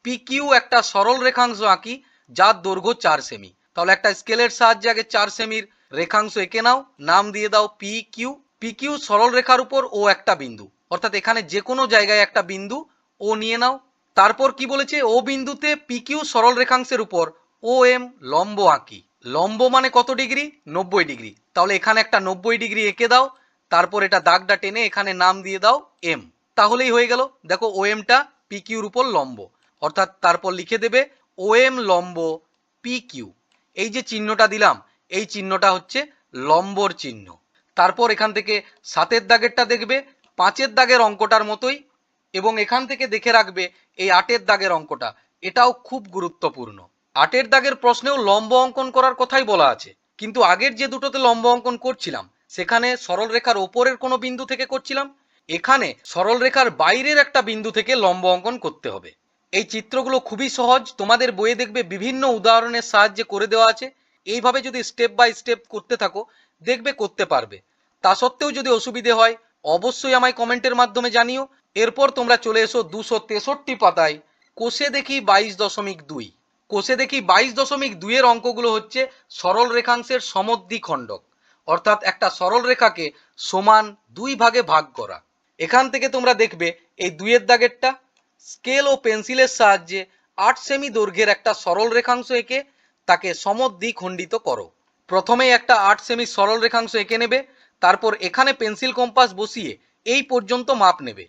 A: পি কিউ একটা সরল রেখাংশ আঁকি যার দৈর্ঘ্য 4 সেমি। তাহলে একটা স্কেলের সাহায্যে আগে 4 সেমির রেখাংশ এঁকে নাও, নাম দিয়ে দাও পি কিউ। পি কিউ সরল রেখার উপর ও একটা বিন্দু, অর্থাৎ এখানে যে কোনো জায়গায় একটা বিন্দু ও নিয়ে নাও। তারপর কি বলেছে, ও বিন্দুতে পি কিউ সরল রেখাংশের উপর ও এম লম্ব আঁকি। লম্ব মানে কত ডিগ্রি? 90 ডিগ্রি। তাহলে এখানে একটা 90 ডিগ্রি এঁকে দাও, তারপর এটা দাগটা টেনে এখানে নাম দিয়ে দাও এম। তাহলেই হয়ে গেল। দেখো ও এমটা পি কিউর উপর লম্ব, অর্থাৎ তারপর লিখে দেবে ও এম লম্ব পি কিউ। এই যে চিহ্নটা দিলাম, এই চিহ্নটা হচ্ছে লম্বর চিহ্ন। তারপর এখান থেকে 7-এর দাগেরটা দেখবে 5-এর দাগের অঙ্কটার মতোই, এবং এখান থেকে দেখে রাখবে এই 8-এর দাগের অঙ্কটা, এটাও খুব গুরুত্বপূর্ণ। 8-এর দাগের প্রশ্নেও লম্ব অঙ্কন করার কথাই বলা আছে, কিন্তু আগের যে দুটোতে লম্ব অঙ্কন করছিলাম সেখানে সরল রেখার ওপরের কোনো বিন্দু থেকে করছিলাম, এখানে সরল রেখার বাইরের একটা বিন্দু থেকে লম্ব অঙ্কন করতে হবে। এই চিত্রগুলো খুবই সহজ, তোমাদের বইয়ে দেখবে বিভিন্ন উদাহরণের সাহায্যে করে দেওয়া আছে। এইভাবে যদি স্টেপ বাই স্টেপ করতে থাকো দেখবে করতে পারবে। তা সত্ত্বেও যদি অসুবিধে হয় অবশ্যই আমায় কমেন্টের মাধ্যমে জানিও। এরপর তোমরা চলে এসো 263 পাতায় কোষে দেখি 22.2। কোষে দেখি 22.2 এর অঙ্কগুলো হচ্ছে সরল রেখাংশের সমদ্বিখণ্ডক, অর্থাৎ একটা সরল রেখাকে সমান 2 ভাগে ভাগ করা। এখান থেকে তোমরা দেখবে এই 2-এর দাগেরটা স্কেল ও পেন্সিলের সাহায্যে 8 সেমি দৈর্ঘ্যের একটা সরল রেখাংশ এঁকে তাকে সমদ্বিখণ্ডিত করো। প্রথমেই একটা 8 সেমি সরল রেখাংশ এঁকে নেবে, তারপর এখানে পেন্সিল কম্পাস বসিয়ে এই পর্যন্ত মাপ নেবে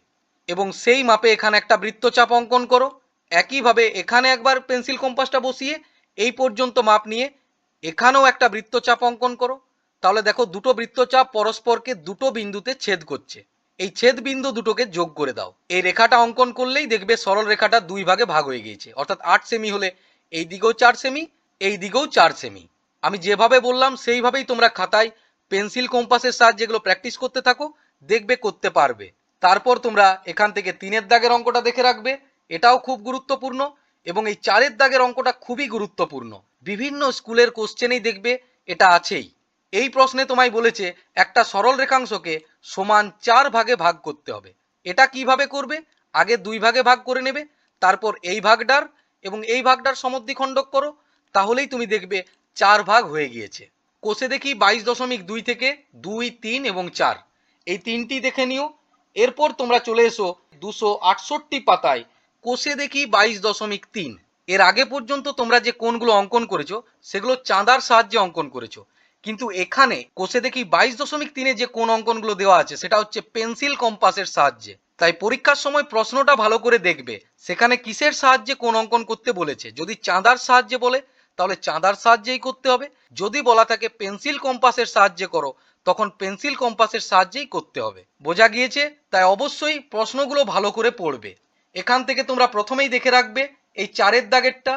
A: এবং সেই মাপে এখানে একটা বৃত্তচাপ অঙ্কন করো। একইভাবে এখানে একবার পেন্সিল কম্পাসটা বসিয়ে এই পর্যন্ত মাপ নিয়ে এখানেও একটা বৃত্তচাপ অঙ্কন করো। তাহলে দেখো দুটো বৃত্তচাপ পরস্পরকে দুটো বিন্দুতে ছেদ করছে, এই ছেদ বিন্দু দুটোকে যোগ করে দাও। এই রেখাটা অঙ্কন করলেই দেখবে সরল রেখাটা 2 ভাগে ভাগ হয়ে গিয়েছে, অর্থাৎ 8 সেমি হলে এই দিকেও 4 সেমি, এই দিকেও 4 সেমি। আমি যেভাবে বললাম সেইভাবেই তোমরা খাতায় পেন্সিল কম্পাসের সাহায্যে এগুলো প্র্যাকটিস করতে থাকো, দেখবে করতে পারবে। তারপর তোমরা এখান থেকে 3-এর দাগের অঙ্কটা দেখে রাখবে, এটাও খুব গুরুত্বপূর্ণ, এবং এই 4-এর দাগের অঙ্কটা খুবই গুরুত্বপূর্ণ। বিভিন্ন স্কুলের কোশ্চেনেই দেখবে এটা আছেই। এই প্রশ্নে তোমায় বলেছে একটা সরল রেখাংশকে সমান 4 ভাগে ভাগ করতে হবে। এটা কিভাবে করবে? আগে 2 ভাগে ভাগ করে নেবে, তারপর এই ভাগটার এবং এই ভাগটার সমদ্বিখণ্ডক করো, তাহলেই তুমি দেখবে 4 ভাগ হয়ে গিয়েছে। কোষে দেখি 22.2 থেকে 2, 3 এবং 4 এই তিনটি দেখে নিও। এরপর তোমরা চলে এসো 268 পাতায় কোষে দেখি 22.3। এর আগে পর্যন্ত তোমরা যে কোণগুলো অঙ্কন করেছো সেগুলো চাঁদার সাহায্যে অঙ্কন করেছো, কিন্তু এখানে কোষে দেখি 22.3 যে কোণ অঙ্কনগুলো দেওয়া আছে সেটা হচ্ছে পেন্সিল কম্পাসের সাহায্যে। তাই পরীক্ষার সময় প্রশ্নটা ভালো করে দেখবে সেখানে কিসের সাহায্যে কোণ অঙ্কন করতে বলেছে। যদি চাঁদার সাহায্যে বলে তাহলে চাঁদার সাহায্যেই করতে হবে, যদি বলা থাকে পেন্সিল কম্পাসের সাহায্যে করো তখন পেন্সিল কম্পাসের সাহায্যেই করতে হবে। বোঝা গিয়েছে? তাই অবশ্যই প্রশ্নগুলো ভালো করে পড়বে। এখান থেকে তোমরা প্রথমেই দেখে রাখবে এই 4-এর দাগেরটা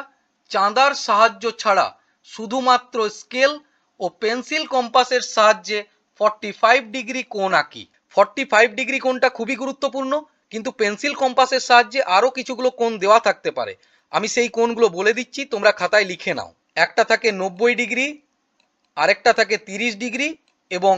A: চাঁদার সাহায্য ছাড়া শুধুমাত্র স্কেল ও পেন্সিল কম্পাসের সাহায্যে 45 ডিগ্রি কোণ আঁকি। 45 ডিগ্রি কোণটা খুবই গুরুত্বপূর্ণ, কিন্তু পেন্সিল কম্পাসের সাহায্যে আরো কিছুগুলো কোণ দেওয়া থাকতে পারে। আমি সেই কোণগুলো বলে দিচ্ছি, তোমরা খাতায় লিখে নাও। একটা থাকে 90 ডিগ্রি, আরেকটা থাকে 30 ডিগ্রি এবং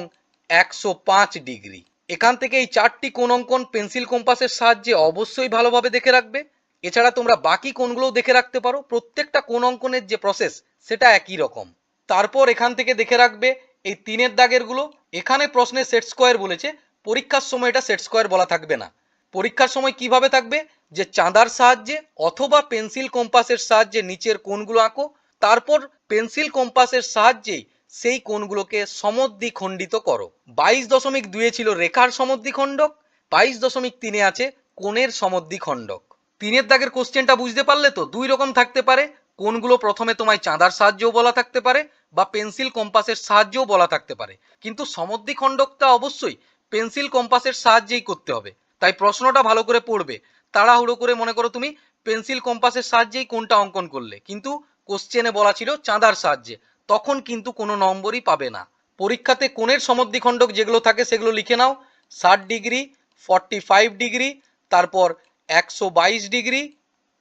A: 105 ডিগ্রি। এখান থেকে এই 4টি কোণ অঙ্কন পেন্সিল কম্পাসের সাহায্যে অবশ্যই ভালোভাবে দেখে রাখবে। এছাড়া তোমরা বাকি কোণগুলোও দেখে রাখতে পারো, প্রত্যেকটা কোণ অঙ্কনের যে প্রসেস সেটা একই রকম। তারপর এখান থেকে দেখে রাখবে এই 3-এর দাগের গুলো। এখানে প্রশ্নে সেট স্কোয়ার বলেছে, পরীক্ষার সময় এটা সেট স্কোয়ার বলা থাকবে না। পরীক্ষার সময় কিভাবে থাকবে যে চাঁদার সাহায্যে অথবা পেন্সিল কম্পাসের সাহায্যে নিচের কোণগুলো আঁকো, তারপর পেন্সিল কম্পাসের সাহায্যেই সেই কোণগুলোকে সমদ্বিখণ্ডিত করো। 22.2 ছিল রেখার সমদ্বিখণ্ডক, 22.3 আছে কোণের সমদ্বিখণ্ডক। 3-এর দাগের কোশ্চেনটা বুঝতে পারলে তো? 2 রকম থাকতে পারে, কোণগুলো প্রথমে তোমায় চাঁদার সাহায্যেও বলা থাকতে পারে বা পেন্সিল কম্পাসের সাহায্যেও বলা থাকতে পারে, কিন্তু সমদ্বিখণ্ডকটা অবশ্যই পেন্সিল কম্পাসের সাহায্যেই করতে হবে। তাই প্রশ্নটা ভালো করে পড়বে। তাড়াহুড়ো করে মনে করো তুমি পেন্সিল কম্পাসের সাহায্যেই কোণটা অঙ্কন করলে, কিন্তু কোশ্চেনে বলা ছিল চাঁদার সাহায্যে, তখন কিন্তু কোনো নম্বরই পাবে না। পরীক্ষাতে কোণের সমদ্বিখণ্ডক যেগুলো থাকে সেগুলো লিখে নাও। 60 ডিগ্রি, 45 ডিগ্রি, তারপর 122 ডিগ্রি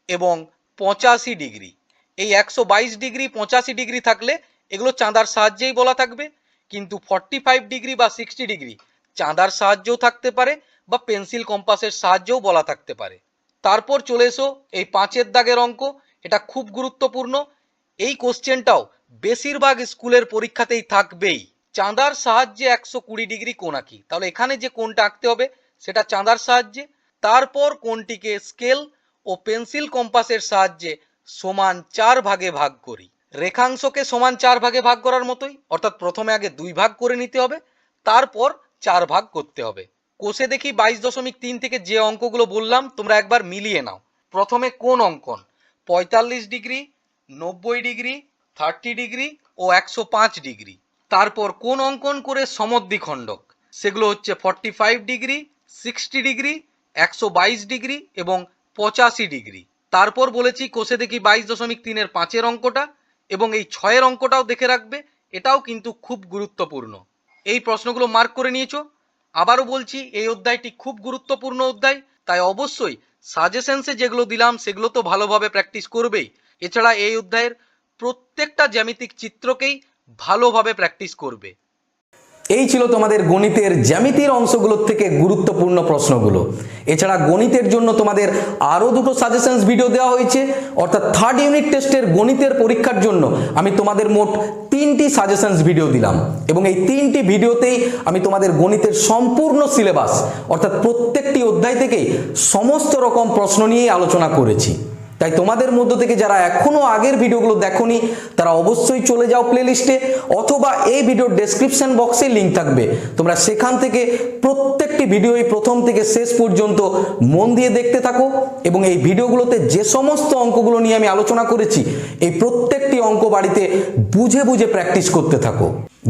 A: এবং 85 ডিগ্রি। এই 122 ডিগ্রি 85 ডিগ্রি থাকলে এগুলো চাঁদার সাহায্যেই বলা থাকবে, কিন্তু 45 ডিগ্রি বা 60 ডিগ্রি চাঁদার সাহায্যেও থাকতে পারে বা পেন্সিল কম্পাসের সাহায্যেও বলা থাকতে পারে। তারপর চলে এসো এই 5-এর দাগের অঙ্ক, এটা খুব গুরুত্বপূর্ণ। এই কোশ্চেনটাও বেশিরভাগ স্কুলের পরীক্ষাতেই থাকবেই। চাঁদার সাহায্যে 120 ডিগ্রি কোণ আঁকি, তাহলে এখানে যে কোণটা আঁকতে হবে সেটা চাঁদার সাহায্যে, তারপর কোণটিকে স্কেল ও পেন্সিল কম্পাসের সাহায্যে সমান 4 ভাগে ভাগ করি। রেখাংশকে সমান 4 ভাগে ভাগ করার মতোই, অর্থাৎ প্রথমে আগে 2 ভাগ করে নিতে হবে, তারপর 4 ভাগ করতে হবে। কোষে দেখি 22.3 থেকে যে অঙ্কগুলো বললাম তোমরা একবার মিলিয়ে নাও। প্রথমে কোণ অঙ্কন 45 ডিগ্রি, 90 ডিগ্রি, 30 ডিগ্রি ও 105 ডিগ্রি। তারপর কোণ অঙ্কন করে সমদ্বিখণ্ডক, সেগুলো হচ্ছে 45 ডিগ্রি, 60 ডিগ্রি, 122 ডিগ্রি এবং 85 ডিগ্রি। তারপর বলেছি কোষে দেখি 22.3 এর 5 অঙ্কটা এবং এই 6 অঙ্কটাও দেখে রাখবে, এটাও কিন্তু খুব গুরুত্বপূর্ণ। এই প্রশ্নগুলো মার্ক করে নিয়েছো। আবারও বলছি, এই অধ্যায়টি খুব গুরুত্বপূর্ণ অধ্যায়, তাই অবশ্যই সাজেশনসে যেগুলো দিলাম সেগুলো তো ভালোভাবে প্র্যাকটিস করবেই। এছাড়া এই অধ্যায়ের প্রত্যেকটা জ্যামিতিক চিত্রকেই ভালোভাবে প্র্যাকটিস করবে। এই ছিল তোমাদের গণিতের জ্যামিতির অংশগুলোর থেকে গুরুত্বপূর্ণ প্রশ্নগুলো। এছাড়া গণিতের জন্য তোমাদের আরও দুটো সাজেশনস ভিডিও দেওয়া হয়েছে, অর্থাৎ থার্ড ইউনিট টেস্টের গণিতের পরীক্ষার জন্য আমি তোমাদের মোট 3টি সাজেশনস ভিডিও দিলাম এবং এই 3টি ভিডিওতেই আমি তোমাদের গণিতের সম্পূর্ণ সিলেবাস অর্থাৎ প্রত্যেকটি অধ্যায় থেকেই সমস্ত রকম প্রশ্ন নিয়েই আলোচনা করেছি। তাই তোমাদের মধ্য থেকে যারা এখনো আগের ভিডিওগুলো দেখোনি তারা অবশ্যই চলে যাও প্লেলিস্টে, অথবা এই ভিডিওর ডেসক্রিপশন বক্সে লিংক থাকবে, তোমরা সেখান থেকে প্রত্যেকটি ভিডিওই প্রথম থেকে শেষ পর্যন্ত মন দিয়ে দেখতে থাকো এবং এই ভিডিওগুলোতে যে সমস্ত অঙ্কগুলো নিয়ে আমি আলোচনা করেছি এই প্রত্যেকটি অঙ্ক বাড়িতে বুঝে বুঝে প্র্যাকটিস করতে থাকো।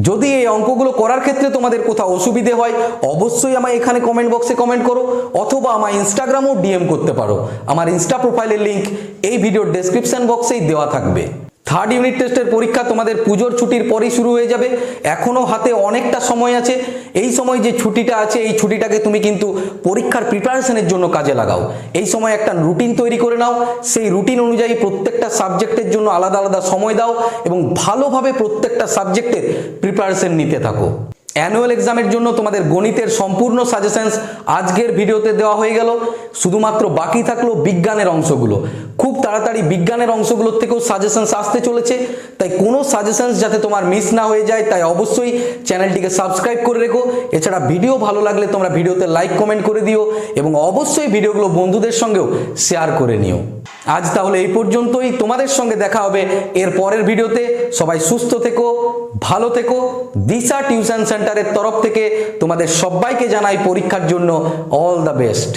A: যদি এই অঙ্কগুলো করার ক্ষেত্রে তোমাদের কোথাও অসুবিধে হয় অবশ্যই আমায় এখানে কমেন্ট বক্সে কমেন্ট করো, অথবা আমার ইনস্টাগ্রামও ডিএম করতে পারো। আমার ইনস্টা প্রোফাইলের লিংক এই ভিডিওর ডেসক্রিপশন বক্সেই দেওয়া থাকবে। থার্ড ইউনিট টেস্টের পরীক্ষা তোমাদের পুজোর ছুটির পরেই শুরু হয়ে যাবে, এখনও হাতে অনেকটা সময় আছে। এই সময় যে ছুটিটা আছে এই ছুটিটাকে তুমি কিন্তু পরীক্ষার প্রিপারেশনের জন্য কাজে লাগাও। এই সময় একটা রুটিন তৈরি করে নাও, সেই রুটিন অনুযায়ী প্রত্যেকটা সাবজেক্টের জন্য আলাদা আলাদা সময় দাও এবং ভালোভাবে প্রত্যেকটা সাবজেক্টের প্রিপারেশন নিতে থাকো। অ্যানুয়াল এক্সামের জন্য তোমাদের গণিতের সম্পূর্ণ সাজেশনস আজকের ভিডিওতে দেওয়া হয়ে গেল, শুধুমাত্র বাকি থাকলো বিজ্ঞানের অংশগুলো। খুব তাড়াতাড়ি বিজ্ঞানের অংশগুলোর থেকেও সাজেশনস আসতে চলেছে, তাই কোনো সাজেশনস যাতে তোমার মিস না হয়ে যায় তাই অবশ্যই চ্যানেলটিকে সাবস্ক্রাইব করে রেখো। এছাড়া ভিডিও ভালো লাগলে তোমরা ভিডিওতে লাইক কমেন্ট করে দিও এবং অবশ্যই ভিডিওগুলো বন্ধুদের সঙ্গেও শেয়ার করে নিও। আজ তাহলে এই পর্যন্তই, তোমাদের সঙ্গে দেখা হবে এর পরের ভিডিওতে। সবাই সুস্থ থেকো, ভালো থেকো। দিশা টিউশন সেন্টারের তরফ থেকে তোমাদের সবাইকে জানাই পরীক্ষার জন্য অল দ্য বেস্ট।